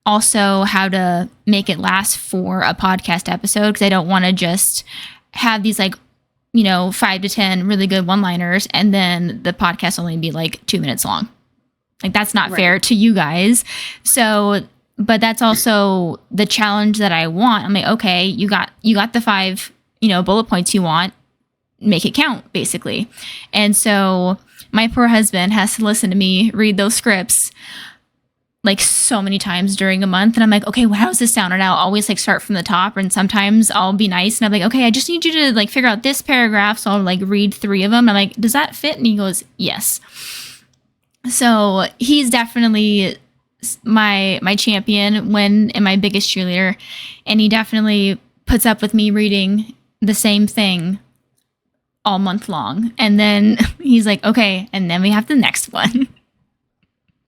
also how to make it last for a podcast episode, because I don't want to just have these like, you know, 5 to 10 really good one-liners and then the podcast only be like 2 minutes long. Like that's not fair to you guys. So, but that's also the challenge that I want. I'm like, okay, you got the 5, you know, bullet points you want, make it count basically. And so my poor husband has to listen to me read those scripts like so many times during a month. And I'm like, okay, well, how does this sound? And I'll always like start from the top. And sometimes I'll be nice and I'm like, okay, I just need you to like figure out this paragraph. So I'll like read 3 of them. I'm like, does that fit? And he goes, yes. So he's definitely my champion and my biggest cheerleader. And he definitely puts up with me reading the same thing all month long. And then he's like, okay, and then we have the next one.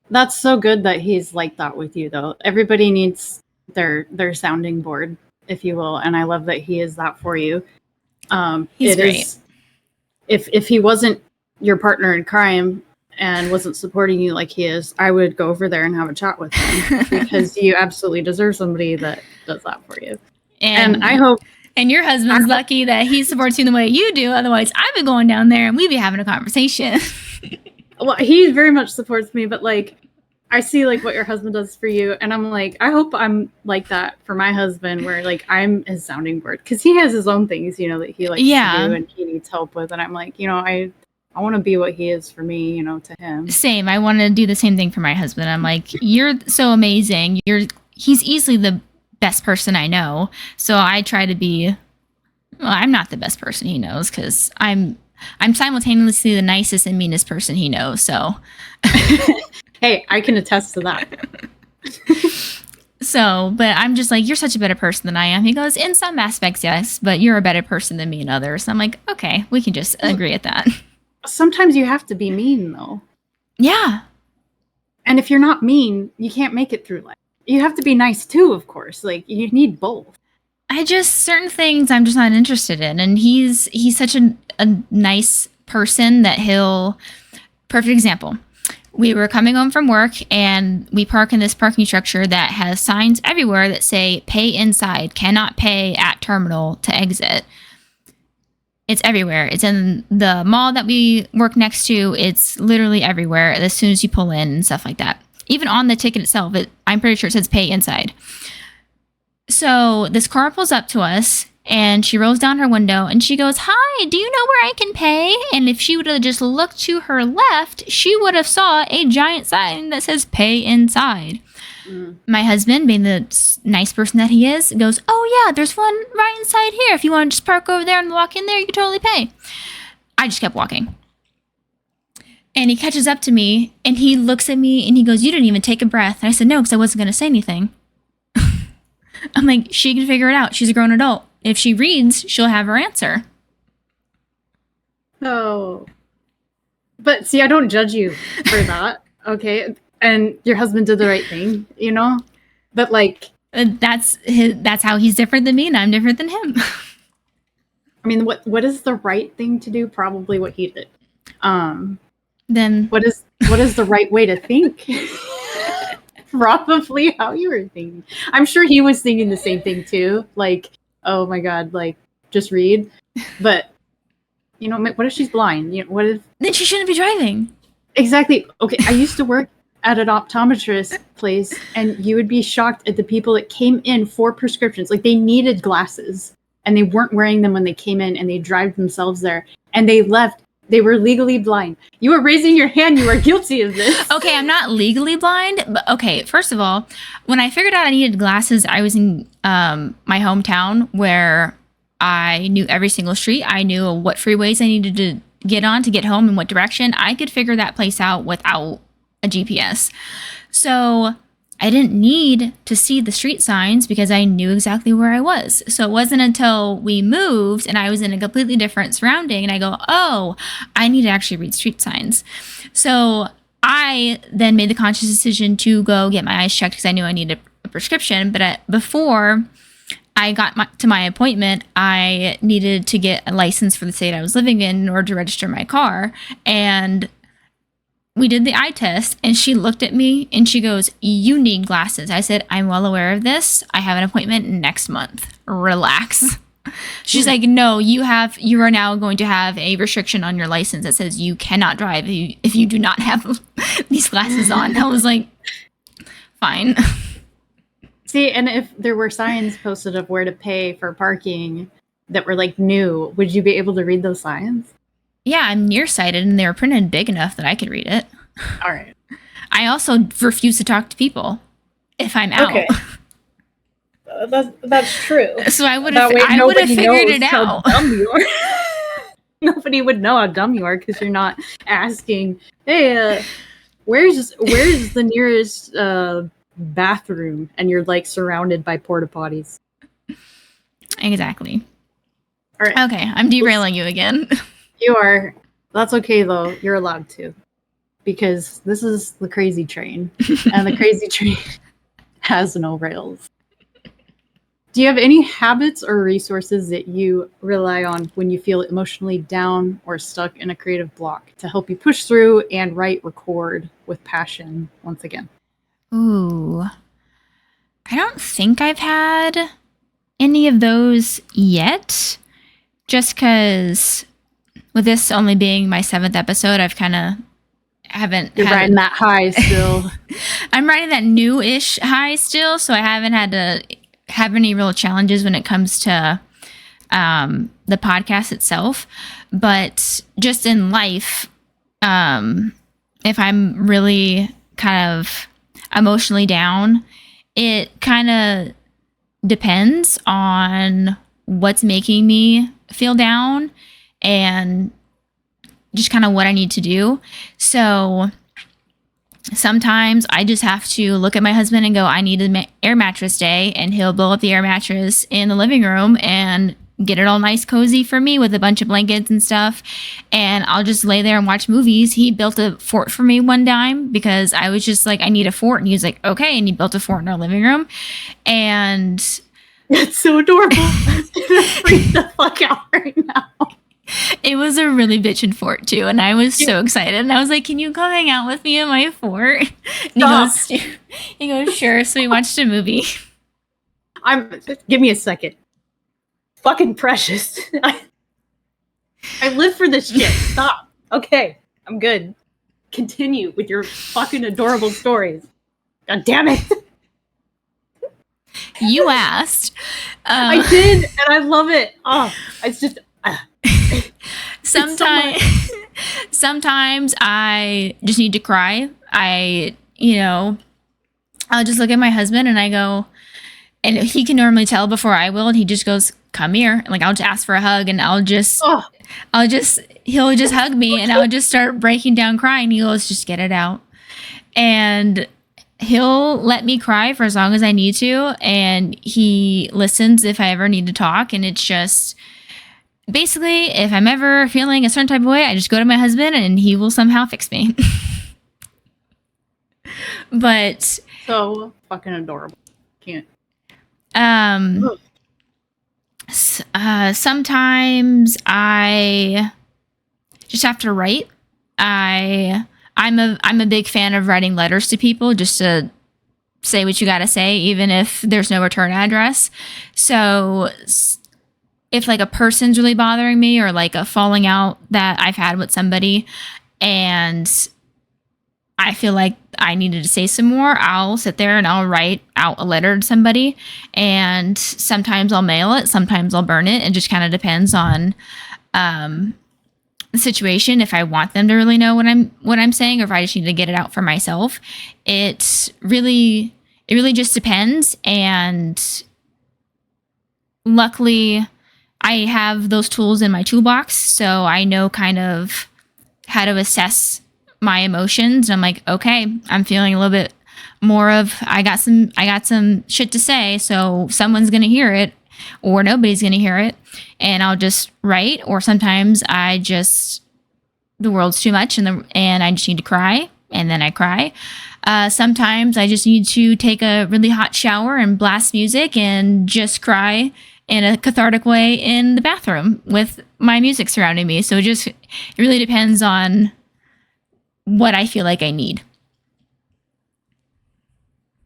That's so good that he's like that with you, though. Everybody needs their sounding board, if you will, and I love that he is that for you. He's great. If he wasn't your partner in crime and wasn't supporting you like he is, I would go over there and have a chat with him because you absolutely deserve somebody that does that for you. And I hope And your husband's lucky that he supports you the way you do. Otherwise, I'd be going down there and we'd be having a conversation. Well, he very much supports me, but like, I see like what your husband does for you, and I'm like, I hope I'm like that for my husband, where like I'm his sounding board, because he has his own things, you know, that he likes to do and he needs help with, and I'm like, you know, I want to be what he is for me, you know, to him. Same. I want to do the same thing for my husband. I'm like, you're so amazing. He's easily the best person I know. So I try to be. Well, I'm not the best person he knows because I'm simultaneously the nicest and meanest person he knows. So. Hey, I can attest to that. So, but I'm just like, you're such a better person than I am. He goes, in some aspects, yes, but you're a better person than me in others. I'm like, okay, we can just agree at that. Sometimes you have to be mean, though. Yeah. And if you're not mean, you can't make it through life. You have to be nice, too, of course. Like, you need both. Certain things I'm just not interested in. And he's such a nice person that perfect example. We were coming home from work and we park in this parking structure that has signs everywhere that say pay inside, cannot pay at terminal to exit. It's everywhere. It's in the mall that we work next to. It's literally everywhere as soon as you pull in and stuff like that. Even on the ticket itself, I'm pretty sure it says pay inside. So this car pulls up to us and she rolls down her window and she goes, "Hi, do you know where I can pay?" And if she would have just looked to her left, she would have saw a giant sign that says pay inside. My husband, being the nice person that he is, goes, "Oh yeah, there's one right inside here. If you want to just park over there and walk in there, you can totally pay." I just kept walking. And he catches up to me and he looks at me and he goes, "You didn't even take a breath." And I said, "No, because I wasn't going to say anything." I'm like, she can figure it out. She's a grown adult. If she reads, she'll have her answer. Oh. But see, I don't judge you for that, okay? And your husband did the right thing, you know? But like... That's how he's different than me and I'm different than him. I mean, what is the right thing to do? Probably what he did. Then... What is the right way to think? Probably how you were thinking. I'm sure he was thinking the same thing too. Like, oh my God, like, just read. But, you know, what if she's blind? You know, what if... Then she shouldn't be driving. Exactly. Okay, I used to work at an optometrist place, and you would be shocked at the people that came in for prescriptions. Like, they needed glasses, and they weren't wearing them when they came in, and they drive themselves there. And they left. They were legally blind. You are raising your hand. You are guilty of this. Okay, I'm not legally blind, but okay, first of all, when I figured out I needed glasses, I was in my hometown where I knew every single street. I knew what freeways I needed to get on to get home and what direction. I could figure that place out without a GPS. So I didn't need to see the street signs because I knew exactly where I was. So it wasn't until we moved and I was in a completely different surrounding and I go, oh, I need to actually read street signs. So I then made the conscious decision to go get my eyes checked because I knew I needed a prescription. But before I got to my appointment, I needed to get a license for the state I was living in order to register my car. And we did the eye test and she looked at me and she goes, "You need glasses." I said, "I'm well aware of this. I have an appointment next month. Relax." She's like, "No, you are now going to have a restriction on your license that says you cannot drive if you do not have these glasses on." I was like, fine. See, and if there were signs posted of where to pay for parking that were like new, would you be able to read those signs? Yeah, I'm nearsighted and they were printed big enough that I could read it. All right. I also refuse to talk to people if I'm out. Okay. That's true. So I would have figured it out. Dumb you are. Nobody would know how dumb you are because you're not asking, "Hey, where's the nearest bathroom?" And you're like surrounded by porta potties. Exactly. All right. Okay, I'm derailing you again. You are. That's okay, though. You're allowed to. Because this is the crazy train. And the crazy train has no rails. Do you have any habits or resources that you rely on when you feel emotionally down or stuck in a creative block to help you push through and record with passion once again? Ooh. I don't think I've had any of those yet, just because with this only being my 7th episode, I've kind of haven't. You're riding that high still. I'm riding that new-ish high still, so I haven't had to have any real challenges when it comes to the podcast itself. But just in life, if I'm really kind of emotionally down, it kind of depends on what's making me feel down and just kind of what I need to do. So sometimes I just have to look at my husband and go, I need an air mattress day, and he'll blow up the air mattress in the living room and get it all nice cozy for me with a bunch of blankets and stuff, and I'll just lay there and watch movies. He built a fort for me one time because I was just like, I need a fort, and he was like, okay, and he built a fort in our living room. And that's so adorable. I'm gonna freak the fuck out right now. It was a really bitchin' fort too, and I was so excited. And I was like, "Can you come hang out with me in my fort?" And he goes, "Sure." So we watched a movie. Give me a second. Fucking precious. I live for this shit. Stop. Okay, I'm good. Continue with your fucking adorable stories. God damn it. You asked. I did, and I love it. Oh, it's just. Sometimes I just need to cry. I'll just look at my husband and I go, and he can normally tell before I will, and he just goes, "Come here." And like, I'll just ask for a hug, and he'll just hug me, and I'll just start breaking down crying. He goes, "Just get it out." And he'll let me cry for as long as I need to, and he listens if I ever need to talk. And it's just, basically, if I'm ever feeling a certain type of way, I just go to my husband and he will somehow fix me. But so fucking adorable. Can't. Sometimes I just have to write. I'm a big fan of writing letters to people just to say what you got to say, even if there's no return address. So if like a person's really bothering me, or like a falling out that I've had with somebody, and I feel like I needed to say some more, I'll sit there and I'll write out a letter to somebody. And sometimes I'll mail it, sometimes I'll burn it. It just kind of depends on the situation. If I want them to really know what I'm saying, or if I just need to get it out for myself, it really just depends. And luckily, I have those tools in my toolbox, so I know kind of how to assess my emotions. I'm like, okay, I'm feeling a little bit more of, I got some shit to say, so someone's gonna hear it, or nobody's gonna hear it, and I'll just write. Or sometimes the world's too much, and I just need to cry, and then I cry. Sometimes I just need to take a really hot shower and blast music and just cry in a cathartic way in the bathroom with my music surrounding me. So it really depends on what I feel like I need.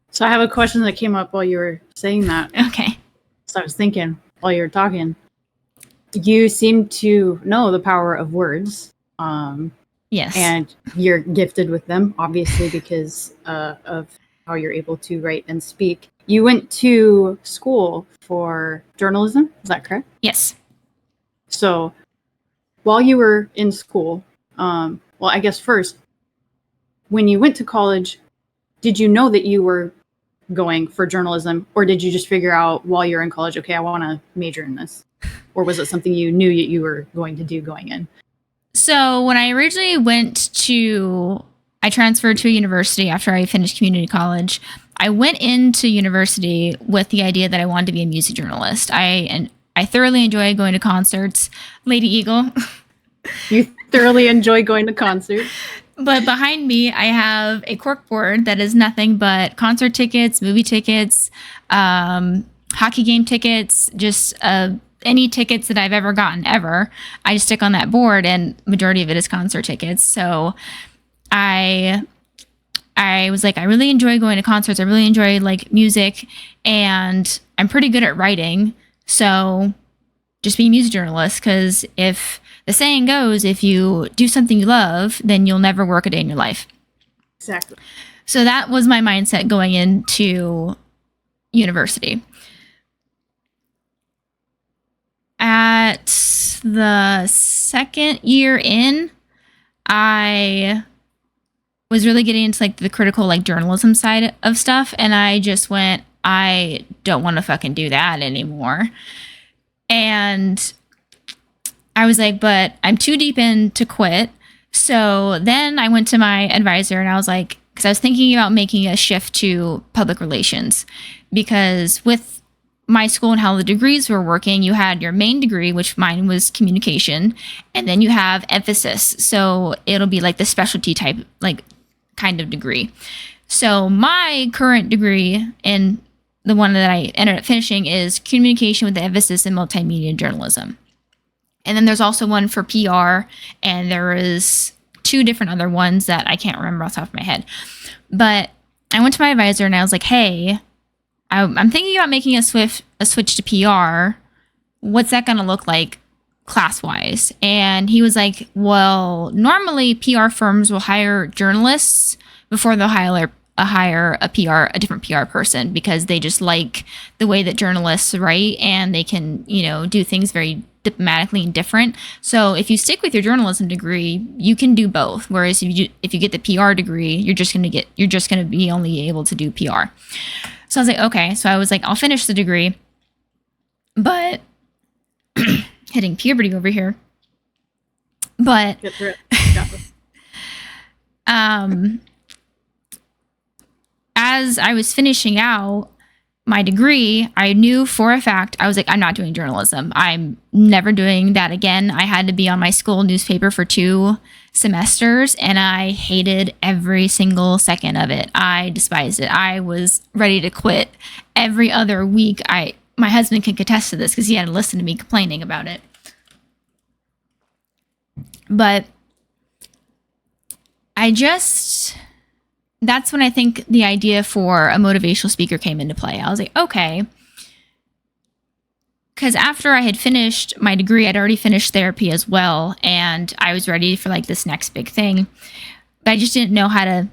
So I have a question that came up while you were saying that. Okay. So I was thinking while you were talking, you seem to know the power of words. Yes. And you're gifted with them, obviously, because of how you're able to write and speak. You went to school for journalism, is that correct? Yes. So while you were in school, well, I guess first, when you went to college, did you know that you were going for journalism, or did you just figure out while you're in college, okay, I want to major in this? Or was it something you knew that you were going to do going in? So when I originally I transferred to a university after I finished community college. I went into university with the idea that I wanted to be a music journalist. I thoroughly enjoy going to concerts. Lady Eagle. You thoroughly enjoy going to concerts. But behind me, I have a corkboard that is nothing but concert tickets, movie tickets, hockey game tickets, just any tickets that I've ever gotten ever. I just stick on that board, and majority of it is concert tickets. So I was like, I really enjoy going to concerts. I really enjoy like music, and I'm pretty good at writing. So just be a music journalist, because if the saying goes, if you do something you love, then you'll never work a day in your life. Exactly. So that was my mindset going into university. At the second year in, I was really getting into like the critical like journalism side of stuff, and I just went, I don't want to fucking do that anymore. And I was like, but I'm too deep in to quit. So then I went to my advisor and I was like, because I was thinking about making a shift to public relations, because with my school and how the degrees were working, you had your main degree, which mine was communication, and then you have emphasis. So it'll be like the specialty type, like kind of degree. So my current degree, and the one that I ended up finishing, is communication with the emphasis in multimedia journalism. And then there's also one for PR, and there is 2 different other ones that I can't remember off the top of my head. But I went to my advisor and I was like, hey, I'm thinking about making a switch to PR. What's that going to look like class-wise? And he was like, well, normally PR firms will hire journalists before they'll hire a different PR person, because they just like the way that journalists write, and they can, do things very diplomatically and different. So if you stick with your journalism degree, you can do both. Whereas if you get the PR degree, you're just going to be only able to do PR. So I was like, okay. So I was like, I'll finish the degree, but hitting puberty over here. But Get through it. Got this. As I was finishing out my degree, I knew for a fact, I was like, I'm not doing journalism. I'm never doing that again. I had to be on my school newspaper for 2 semesters, and I hated every single second of it. I despised it. I was ready to quit every other week. My husband can contest to this because he had to listen to me complaining about it. But that's when I think the idea for a motivational speaker came into play. I was like, okay. Because after I had finished my degree, I'd already finished therapy as well, and I was ready for like this next big thing. But I just didn't know how to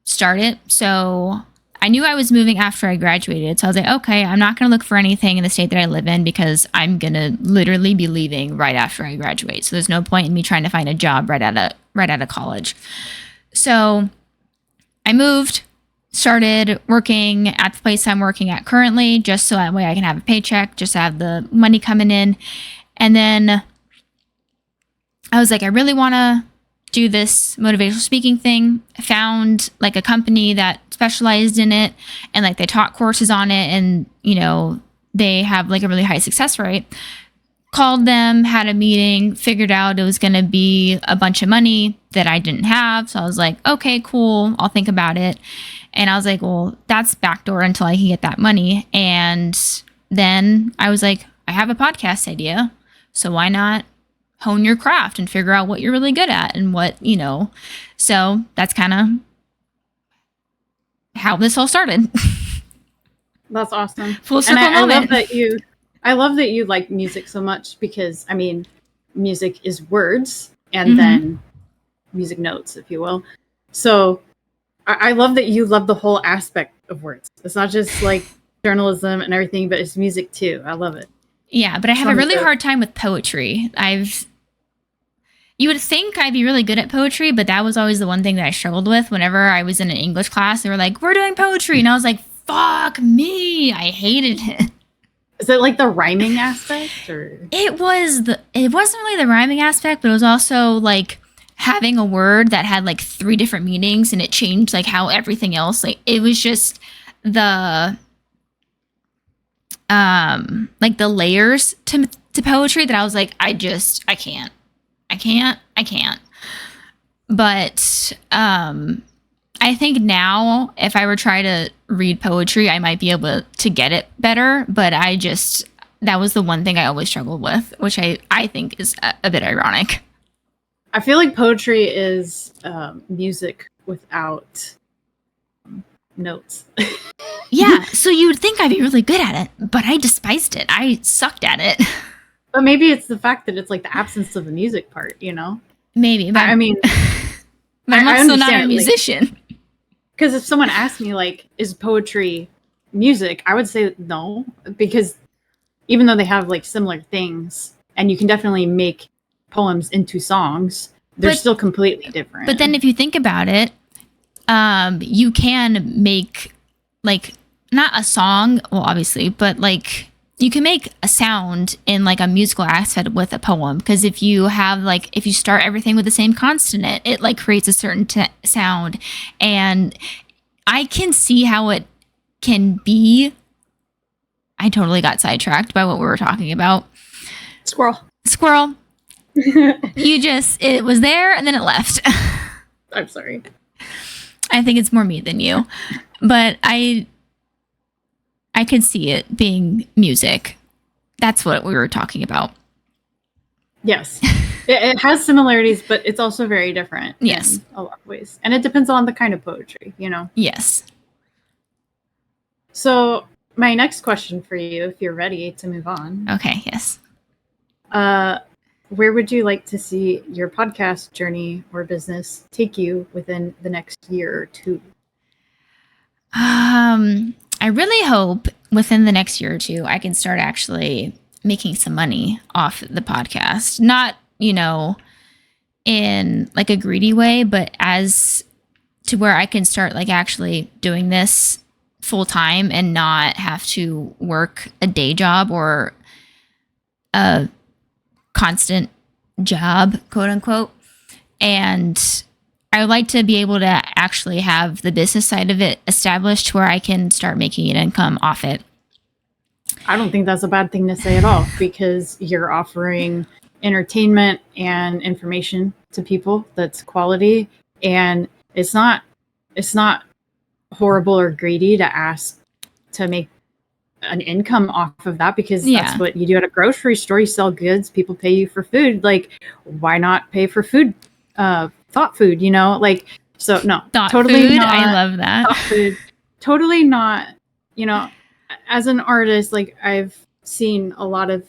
start it. So I knew I was moving after I graduated. So I was like, okay, I'm not going to look for anything in the state that I live in, because I'm going to literally be leaving right after I graduate. So there's no point in me trying to find a job right out of college. So I moved, started working at the place I'm working at currently, just so that way I can have a paycheck, just to have the money coming in. And then I was like, I really want to do this motivational speaking thing. I found like a company that specialized in it, and like they taught courses on it, and they have like a really high success rate. Called them, had a meeting, figured out it was going to be a bunch of money that I didn't have. So I was like, okay, cool, I'll think about it. And I was like, well, that's backdoor until I can get that money. And then I was like, I have a podcast idea, so why not hone your craft and figure out what you're really good at and what, So that's kind of how this all started. That's awesome. Full circle and moment. I love that you like music so much, because I mean, music is words and then music notes, if you will. So I love that you love the whole aspect of words. It's not just like journalism and everything, but it's music too. I love it. Yeah, but I have a really hard time with poetry. You would think I'd be really good at poetry, but that was always the one thing that I struggled with. Whenever I was in an English class, they were like, we're doing poetry. And I was like, fuck me. I hated it. Is it like the rhyming aspect, or? It wasn't really the rhyming aspect, but it was also like having a word that had like 3 different meanings, and it changed like how everything else, like it was just the like the layers to poetry that I was like, I can't. But I think now if I were try to read poetry, I might be able to get it better. But that was the one thing I always struggled with, which I think is a bit ironic. I feel like poetry is music without notes. Yeah, so you would think I'd be really good at it, but I despised it. I sucked at it. But maybe it's the fact that it's like the absence of the music part, you know? Maybe, but I mean, but I'm I also not a understand, like, musician. because if someone asked me, like, is poetry music, I would say no, because even though they have like similar things, and you can definitely make poems into songs, they're But- still completely different. But then if you think about it, you can make like not a song, well, obviously, but like you can make a sound in like a musical aspect with a poem, because if you have like if you start everything with the same consonant, it like creates a certain sound, and I can see how it can be. I totally got sidetracked by what we were talking about. Squirrel. It was there and then it left. I'm sorry. I think it's more me than you, but I could see it being music. That's what we were talking about. Yes. It has similarities, but it's also very different. Yes. In a lot of ways. And it depends on the kind of poetry, you know? Yes. So my next question for you, if you're ready to move on. Okay. Yes. Where would you like to see your podcast journey or business take you within the next year or two? I really hope within the next year or two, I can start actually making some money off the podcast. Not, in like a greedy way, but as to where I can start like actually doing this full time and not have to work a day job or a constant job, quote unquote. And I would like to be able to actually have the business side of it established where I can start making an income off it. I don't think that's a bad thing to say at all, because you're offering entertainment and information to people that's quality, and it's not horrible or greedy to ask to make an income off of that, because that's what you do at a grocery store. You sell goods, people pay you for food. Like, why not pay for food? Thought food, like, so no, Thought totally food. not. I love that. Thought food, totally not. As an artist, like, I've seen a lot of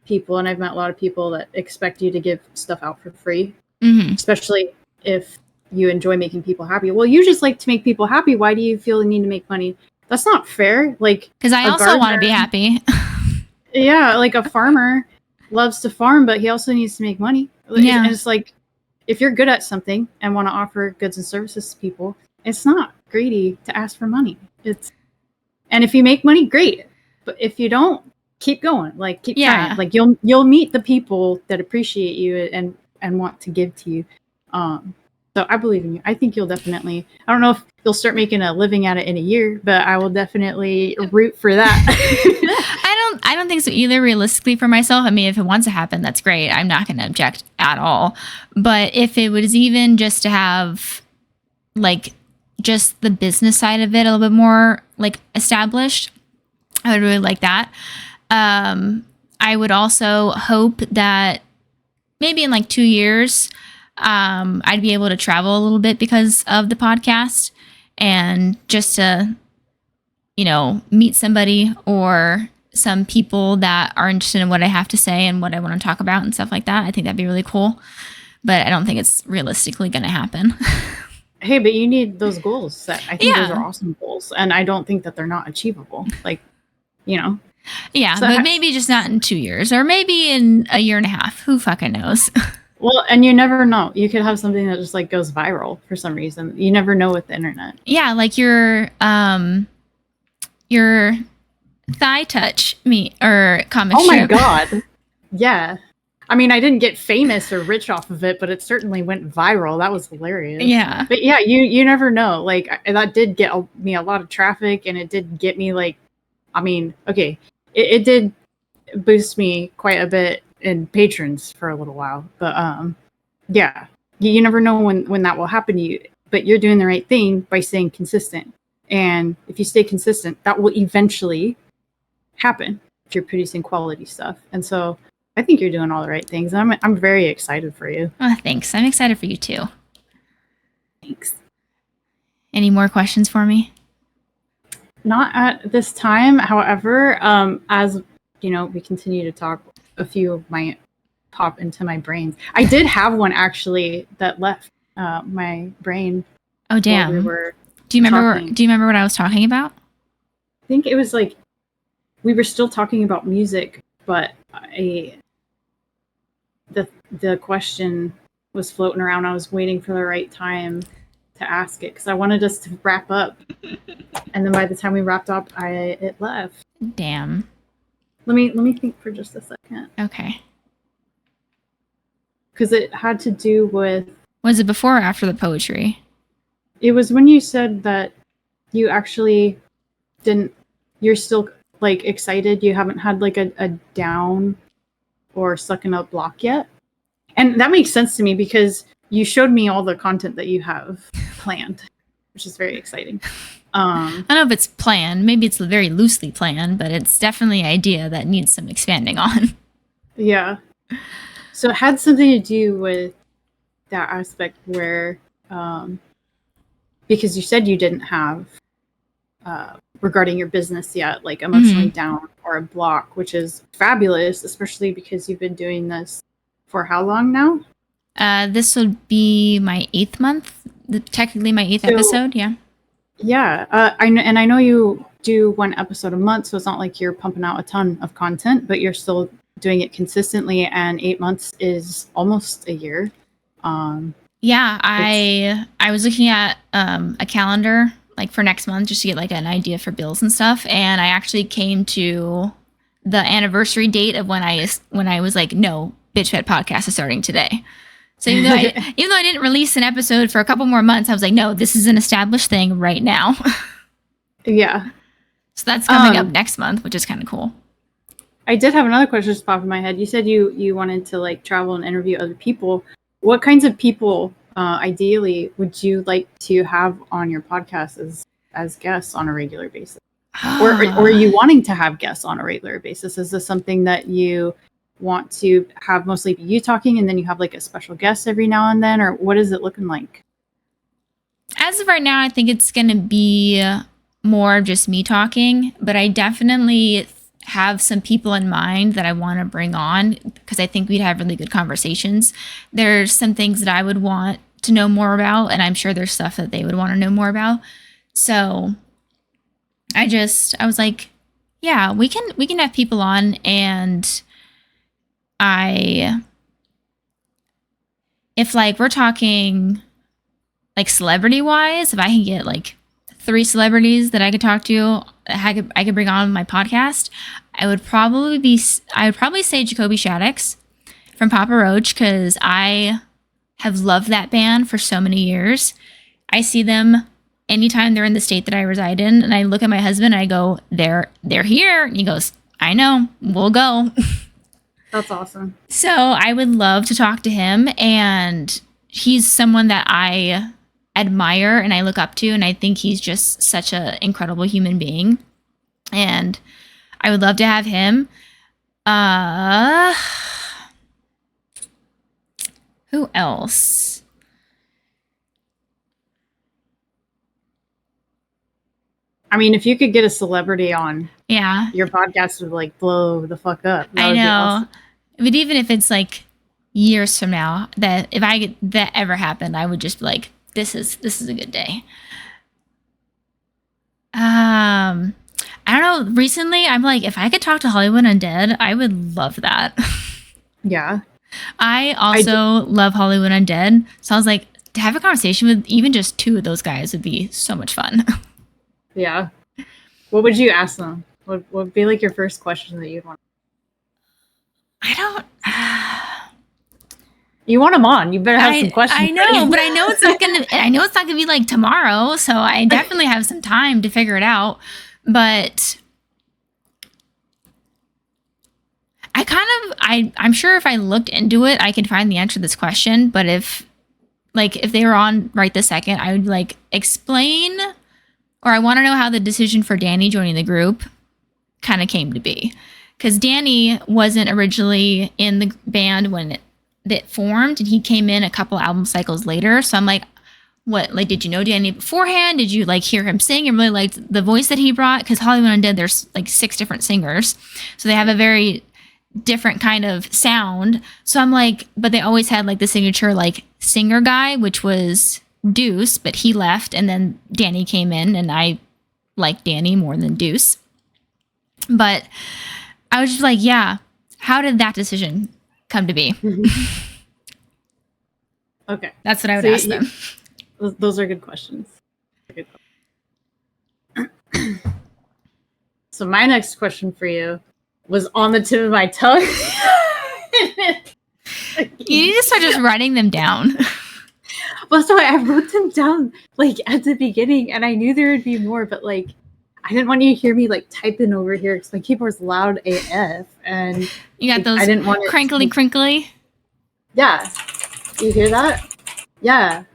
people, and I've met a lot of people that expect you to give stuff out for free, especially if you enjoy making people happy. Well, you just like to make people happy. Why do you feel the need to make money? That's not fair. Like, because I also want to be happy. Yeah, like a farmer loves to farm, but he also needs to make money. Yeah. And it's like, if you're good at something and want to offer goods and services to people, it's not greedy to ask for money. And if you make money, great. But if you don't, keep going. Like, keep trying. Like, you'll meet the people that appreciate you and want to give to you. So I believe in you. I think you'll definitely, I don't know if you'll start making a living at it in a year, but I will definitely root for that. I don't think so either, realistically, for myself. I mean, if it wants to happen, that's great. I'm not going to object at all. But if it was even just to have like just the business side of it a little bit more like established, I would really like that. I would also hope that maybe in like 2 years, I'd be able to travel a little bit because of the podcast, and just to, meet somebody or some people that are interested in what I have to say and what I want to talk about and stuff like that. I think that'd be really cool, but I don't think it's realistically going to happen. Hey, but you need those goals set. I think those are awesome goals, and I don't think that they're not achievable. Like, Yeah, so but maybe just not in 2 years, or maybe in a year and a half. Who fucking knows? Well, and you never know. You could have something that just like goes viral for some reason. You never know with the internet. Yeah, like your thigh touch me or comic strip. Oh my god. Yeah. I mean, I didn't get famous or rich off of it, but it certainly went viral. That was hilarious. Yeah. But yeah, you never know. Like, that did get me a lot of traffic, and it did get me like, I mean, okay, it did boost me quite a bit in patrons for a little while. But yeah, you never know when that will happen to you. But you're doing the right thing by staying consistent. And if you stay consistent, that will eventually happen if you're producing quality stuff. And so I think you're doing all the right things. I'm very excited for you. Oh, thanks. I'm excited for you too. Thanks. Any more questions for me? Not at this time. However, as you know, we continue to talk, a few of my pop into my brain. I did have one actually that left my brain Oh, while damn. we were Do you remember? talking. Do you remember what I was talking about? I think it was like we were still talking about music, but the question was floating around. I was waiting for the right time to ask it because I wanted us to wrap up. And then by the time we wrapped up, it left. Damn. Let me think for just a second. Okay. Because it had to do with. Was it before or after the poetry? It was when you said that you actually didn't. You're still like excited. You haven't had like a down or sucking up block yet, and that makes sense to me because you showed me all the content that you have planned, which is very exciting. I don't know if it's planned. Maybe it's very loosely planned, but it's definitely an idea that needs some expanding on. Yeah. So it had something to do with that aspect where, because you said you didn't have, regarding your business yet, like emotionally down or a block, which is fabulous, especially because you've been doing this for how long now? This would be my 8th month, technically my 8th episode. Yeah. Yeah, I know you do one episode a month, so it's not like you're pumping out a ton of content, but you're still doing it consistently, and 8 months is almost a year. Yeah, I was looking at a calendar like for next month just to get like an idea for bills and stuff, and I actually came to the anniversary date of when I was like, no, Bitch Pet Podcast is starting today. So even though I didn't release an episode for a couple more months, I was like, no, this is an established thing right now. Yeah. So that's coming up next month, which is kind of cool. I did have another question just pop in my head. You said you wanted to like travel and interview other people. What kinds of people, ideally, would you like to have on your podcast as guests on a regular basis? Or are you wanting to have guests on a regular basis? Is this something that you want to have mostly be you talking and then you have like a special guest every now and then, or what is it looking like? As of right now, I think it's going to be more of just me talking, but I definitely have some people in mind that I want to bring on because I think we'd have really good conversations. There's some things that I would want to know more about, and I'm sure there's stuff that they would want to know more about. So I was like, yeah, we can have people on, and if like we're talking like celebrity wise, if I can get like 3 celebrities that I could talk to, I could bring on my podcast, I would probably say Jacoby Shaddix from Papa Roach, because I have loved that band for so many years. I see them anytime they're in the state that I reside in, and I look at my husband and I go, they're here. And he goes, I know, we'll go. That's awesome. So I would love to talk to him, and he's someone that I admire and I look up to, and I think he's just such an incredible human being, and I would love to have him. Who else? I mean, if you could get a celebrity on, yeah, your podcast would like blow the fuck up. I know. Awesome. But even if it's like years from now, that if that ever happened, I would just be like, this is a good day. I don't know. Recently, I'm like, if I could talk to Hollywood Undead, I would love that. Yeah. I also love Hollywood Undead. So I was like, to have a conversation with even just 2 of those guys would be so much fun. Yeah. What would you ask them? What would be like your first question that you'd want? I don't. You want them on. You better have some questions. I know, but I know it's not gonna be like tomorrow. So I definitely have some time to figure it out. But I'm sure if I looked into it, I could find the answer to this question. But if they were on right this second, I would like explain, or I want to know how the decision for Danny joining the group kind of came to be. Because Danny wasn't originally in the band when it formed, and he came in a couple album cycles later. So I'm like, what, like, did you know Danny beforehand? Did you like hear him sing and really liked the voice that he brought? Because Hollywood Undead, there's like 6 different singers, so they have a very different kind of sound. So I'm like, but they always had like the signature like singer guy, which was Deuce, but he left, and then Danny came in, and I like Danny more than Deuce. But I was just like, yeah, how did that decision come to be? Okay. That's what I would ask them. Those are good questions. So my next question for you was on the tip of my tongue. You need to start just writing them down. Well, so I wrote them down like at the beginning, and I knew there would be more, but like I didn't want you to hear me like typing over here because my keyboard's loud AF, and you got those I didn't want crinkly. Yeah, you hear that? Yeah,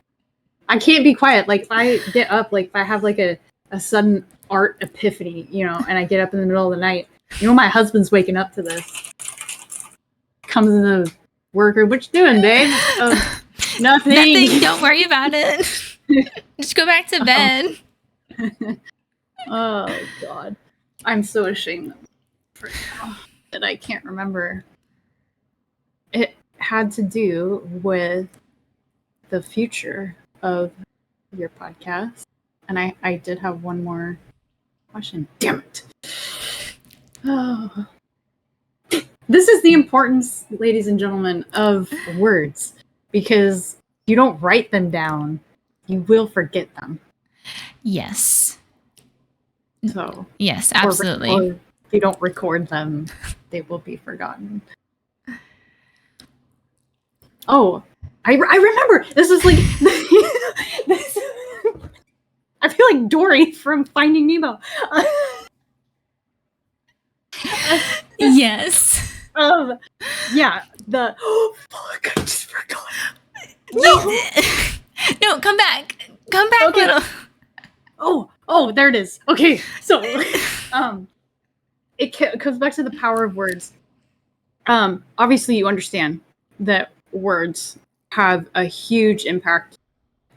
I can't be quiet. Like if I get up, like if I have like a sudden art epiphany, you know, and I get up in the middle of the night, you know, my husband's waking up to this. Comes in the worker, what you doing, babe? Oh, nothing. Don't worry about it. Just go back to bed. Oh God, I'm so ashamed that I can't remember. It had to do with the future of your podcast, and I did have one more question. Damn it! Oh. This is the importance, ladies and gentlemen, of words, because you don't write them down, you will forget them. Yes. So yes, absolutely. Or if you don't record them, they will be forgotten. Oh, I remember. This is like this, I feel like Dory from Finding Nemo. Yes. Yeah, oh fuck, I just forgot. No, come back. Come back, okay. little. Oh, there it is. Okay, so it comes back to the power of words. Obviously you understand that words have a huge impact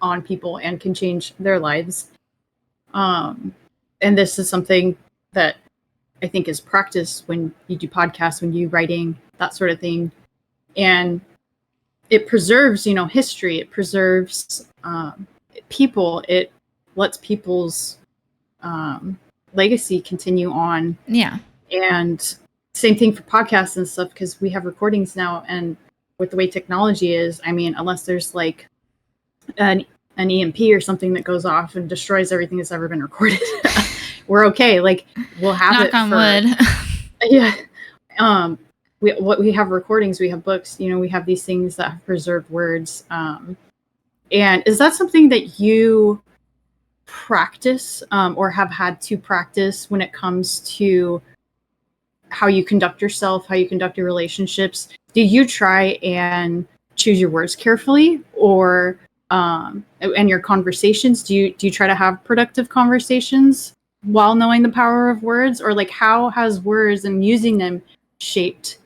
on people and can change their lives. And this is something that I think is practiced when you do podcasts, when you writing, that sort of thing. And it preserves, you know, history. It preserves people. It lets people's legacy continue on. Yeah. And same thing for podcasts and stuff, because we have recordings now. And with the way technology is, I mean, unless there's like an EMP or something that goes off and destroys everything that's ever been recorded, we're okay. Like we'll have knock it on wood. Yeah. We have recordings, we have books, you know, we have these things that have preserved words. And is that something that you practice or have had to practice when it comes to how you conduct yourself, how you conduct your relationships? Do you try and choose your words carefully, or and your conversations? Do you try to have productive conversations while knowing the power of words, or like how has words and using them shaped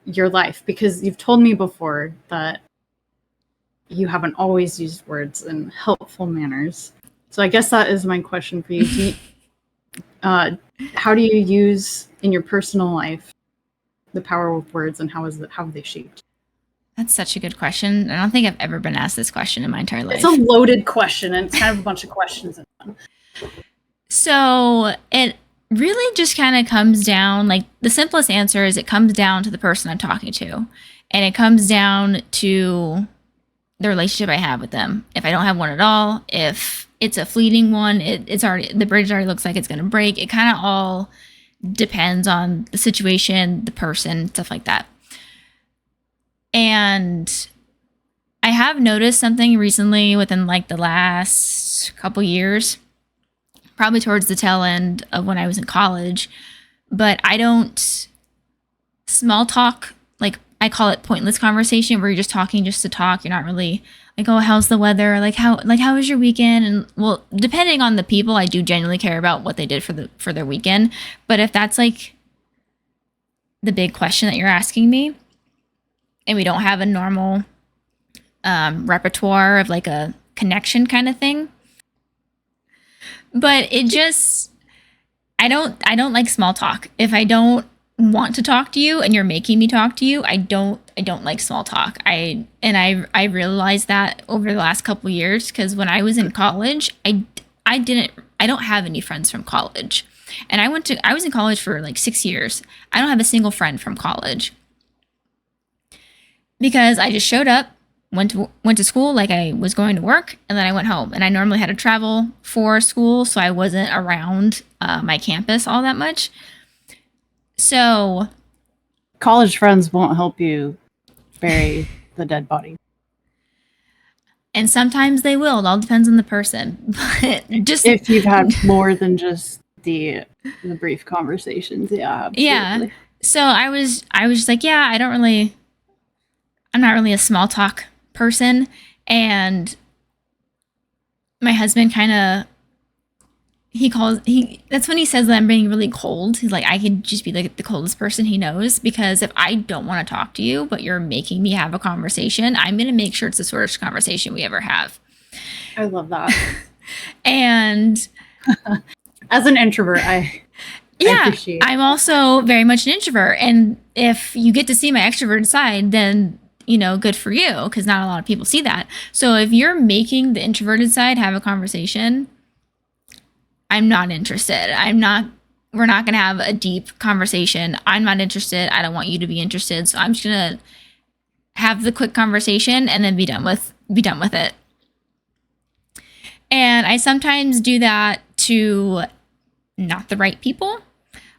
your life? Because you've told me before that you haven't always used words in helpful manners. So I guess that is my question for you. How do you use in your personal life the power of words, and how have they shaped? That's such a good question. I don't think I've ever been asked this question in my entire life. It's a loaded question, and it's kind of a bunch of questions. So it really just kind of comes down, like the simplest answer is it comes down to the person I'm talking to. And it comes down to the relationship I have with them. If I don't have one at all, if it's a fleeting one, it's already, the bridge already looks like it's going to break. It kind of all depends on the situation, the person, stuff like that. And I have noticed something recently within like the last couple years, probably towards the tail end of when I was in college, but I don't small talk. Like I call it pointless conversation, where you're just talking just to talk. You're not really like, oh, how's the weather? Like how was your weekend? And well, depending on the people, I do genuinely care about what they did for their weekend. But if that's like the big question that you're asking me, and we don't have a normal repertoire of like a connection kind of thing. But it just, I don't like small talk. If I don't want to talk to you and you're making me talk to you, I don't like small talk. I realized that over the last couple years, because when I was in college, I don't have any friends from college. And I was in college for like 6 years. I don't have a single friend from college. Because I just showed up, went to school like I was going to work, and then I went home. And I normally had to travel for school, so I wasn't around my campus all that much. So college friends won't help you bury the dead body. And sometimes they will. It all depends on the person. But just if you've had more than just the brief conversations, yeah, absolutely. Yeah. So I was just like, yeah, I'm not really a small talk person. And my husband kind of, that's when he says that I'm being really cold. He's like, I could just be like the coldest person he knows, because if I don't want to talk to you, but you're making me have a conversation, I'm going to make sure it's the shortest conversation we ever have. I love that. And as an introvert, I appreciate I'm also very much an introvert. And if you get to see my extroverted side, then good for you, because not a lot of people see that. So if you're making the introverted side have a conversation, I'm not interested. We're not going to have a deep conversation. I'm not interested. I don't want you to be interested. So I'm just going to have the quick conversation and then be done with it. And I sometimes do that to not the right people.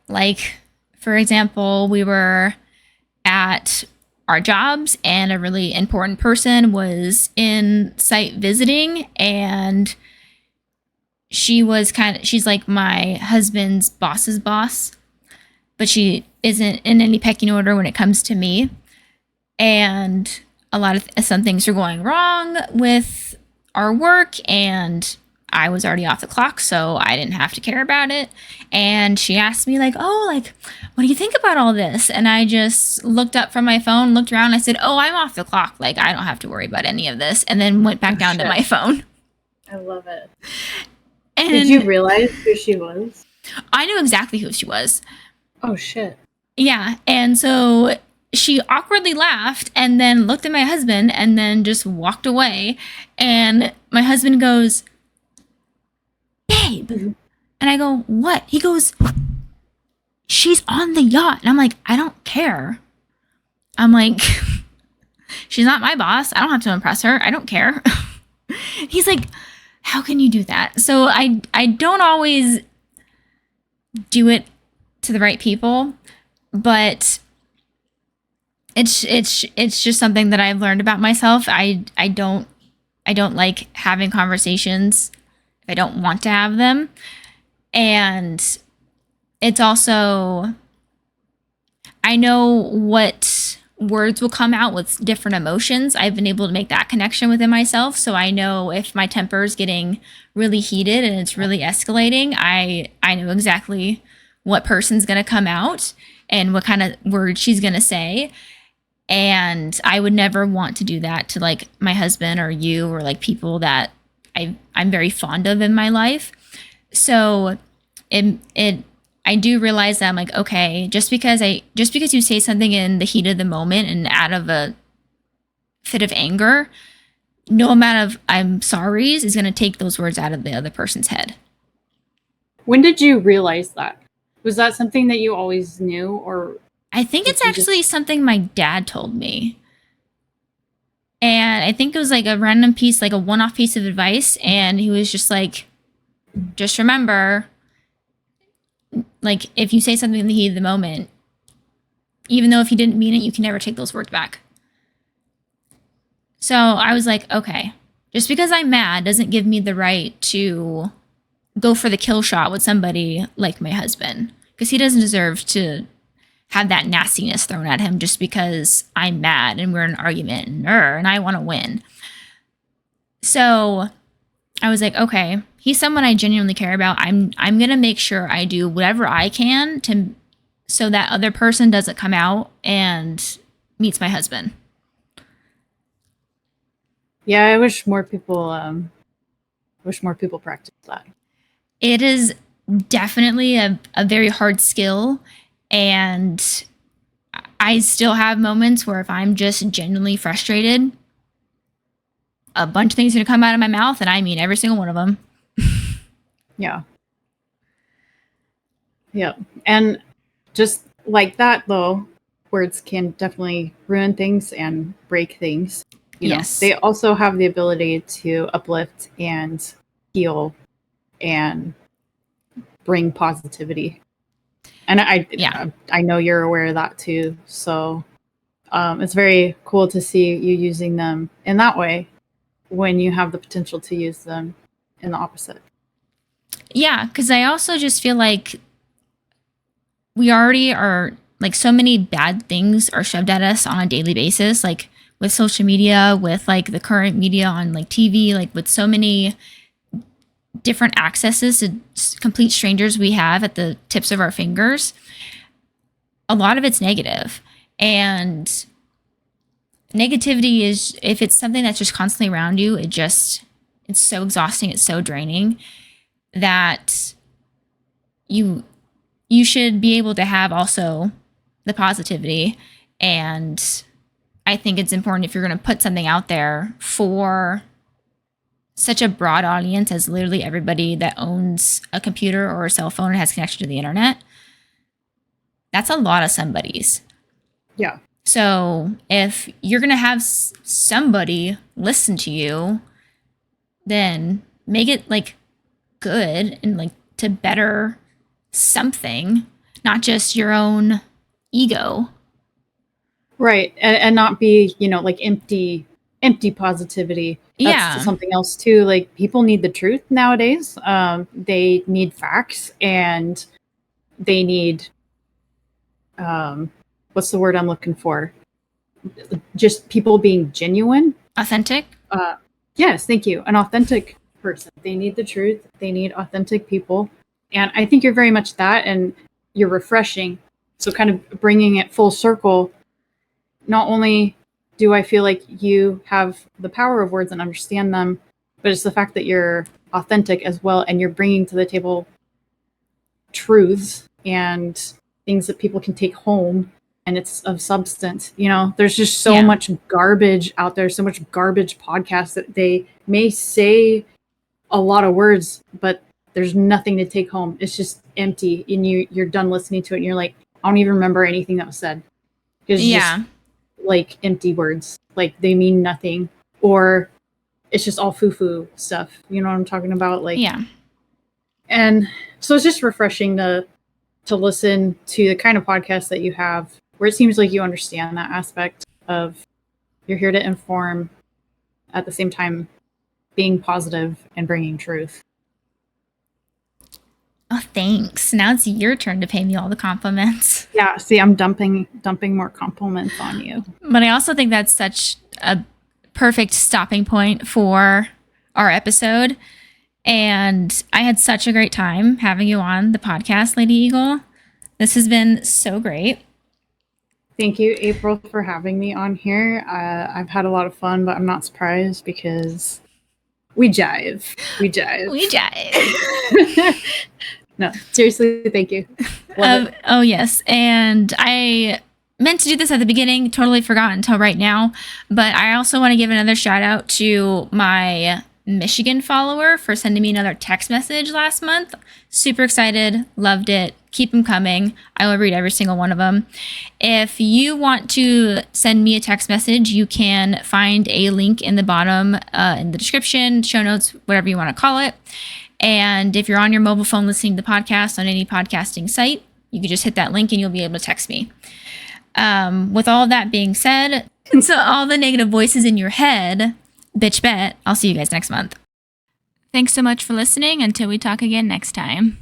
Like, for example, we were at our jobs and a really important person was in site visiting, and she's like my husband's boss's boss, but she isn't in any pecking order when it comes to me. And some things are going wrong with our work, and I was already off the clock, so I didn't have to care about it. And she asked me like, what do you think about all this? And I just looked up from my phone, looked around, and I said, I'm off the clock. Like, I don't have to worry about any of this. And then went back down to my phone. I love it. And did you realize who she was? I knew exactly who she was. Oh, shit. Yeah. And so she awkwardly laughed and then looked at my husband and then just walked away. And my husband goes, "Babe." Mm-hmm. And I go, "What?" He goes, "She's on the yacht." And I'm like, "I don't care." I'm like, "She's not my boss. I don't have to impress her. I don't care." He's like, "How can you do that?" So I don't always do it to the right people, but it's just something that I've learned about myself. I don't like having conversations if I don't want to have them. And it's also, I know what words will come out with different emotions. I've been able to make that connection within myself. So I know if my temper is getting really heated and it's really escalating, I know exactly what person's going to come out and what kind of words she's going to say. And I would never want to do that to like my husband or you or like people that I'm very fond of in my life. So I do realize that I'm like, okay, just because you say something in the heat of the moment and out of a fit of anger, no amount of I'm sorry's is going to take those words out of the other person's head. When did you realize that? Was that something that you always knew, or? I think it's actually something my dad told me. And I think it was like a random piece, like a one-off piece of advice. And he was just like, just remember, like, if you say something in the heat of the moment, even though if you didn't mean it, you can never take those words back. So I was like, okay, just because I'm mad doesn't give me the right to go for the kill shot with somebody like my husband, because he doesn't deserve to have that nastiness thrown at him just because I'm mad and we're in an argument and I want to win. So I was like, okay, he's someone I genuinely care about. I'm going to make sure I do whatever I can so that other person doesn't come out and meets my husband. Yeah, I wish more people practice that. It is definitely a very hard skill, and I still have moments where if I'm just genuinely frustrated, a bunch of things are going to come out of my mouth, and I mean every single one of them. Yeah. Yeah. And just like that, though, words can definitely ruin things and break things. You know, Yes. they also have the ability to uplift and heal and bring positivity. And I know you're aware of that too. So it's very cool to see you using them in that way when you have the potential to use them in the opposite. Yeah, because I also just feel like we already are, like, so many bad things are shoved at us on a daily basis, like with social media, with like the current media on like TV, like with so many different accesses to complete strangers we have at the tips of our fingers. A lot of it's negative, and negativity is, if it's something that's just constantly around you, it's so exhausting, it's so draining that you should be able to have also the positivity. And I think it's important, if you're going to put something out there for such a broad audience as literally everybody that owns a computer or a cell phone and has connection to the internet, that's a lot of somebody's. Yeah. So if you're going to have somebody listen to you, then make it like good and like to better something, not just your own ego. Right. And not be, like empty positivity. That's something else too. Like, people need the truth nowadays. They need facts, and they need what's the word I'm looking for? Just people being genuine. Authentic? Yes, thank you. An authentic person. They need the truth. They need authentic people. And I think you're very much that, and you're refreshing. So kind of bringing it full circle, not only do I feel like you have the power of words and understand them, but it's the fact that you're authentic as well, and you're bringing to the table truths and things that people can take home, and it's of substance. There's just so much garbage out there, so much garbage podcasts that they may say a lot of words, but there's nothing to take home. It's just empty, and you're done listening to it, and you're like, I don't even remember anything that was said. It's just like empty words, like they mean nothing, or it's just all foo-foo stuff. You know what I'm talking about? Like, and so it's just refreshing to listen to the kind of podcast that you have, where it seems like you understand that aspect of, you're here to inform, at the same time being positive and bringing truth. Oh, thanks. Now it's your turn to pay me all the compliments. Yeah, see, I'm dumping more compliments on you. But I also think that's such a perfect stopping point for our episode. And I had such a great time having you on the podcast, Lady Eagle. This has been so great. Thank you, April, for having me on here. I've had a lot of fun, but I'm not surprised because we jive. No, seriously, thank you. Oh, yes. And I meant to do this at the beginning, totally forgot until right now. But I also want to give another shout out to my Michigan follower for sending me another text message last month. Super excited. Loved it. Keep them coming. I will read every single one of them. If you want to send me a text message, you can find a link in the bottom, in the description, show notes, whatever you want to call it. And if you're on your mobile phone listening to the podcast on any podcasting site, you can just hit that link and you'll be able to text me. With all of that being said, so all the negative voices in your head, bitch bet, I'll see you guys next month. Thanks so much for listening. Until we talk again next time.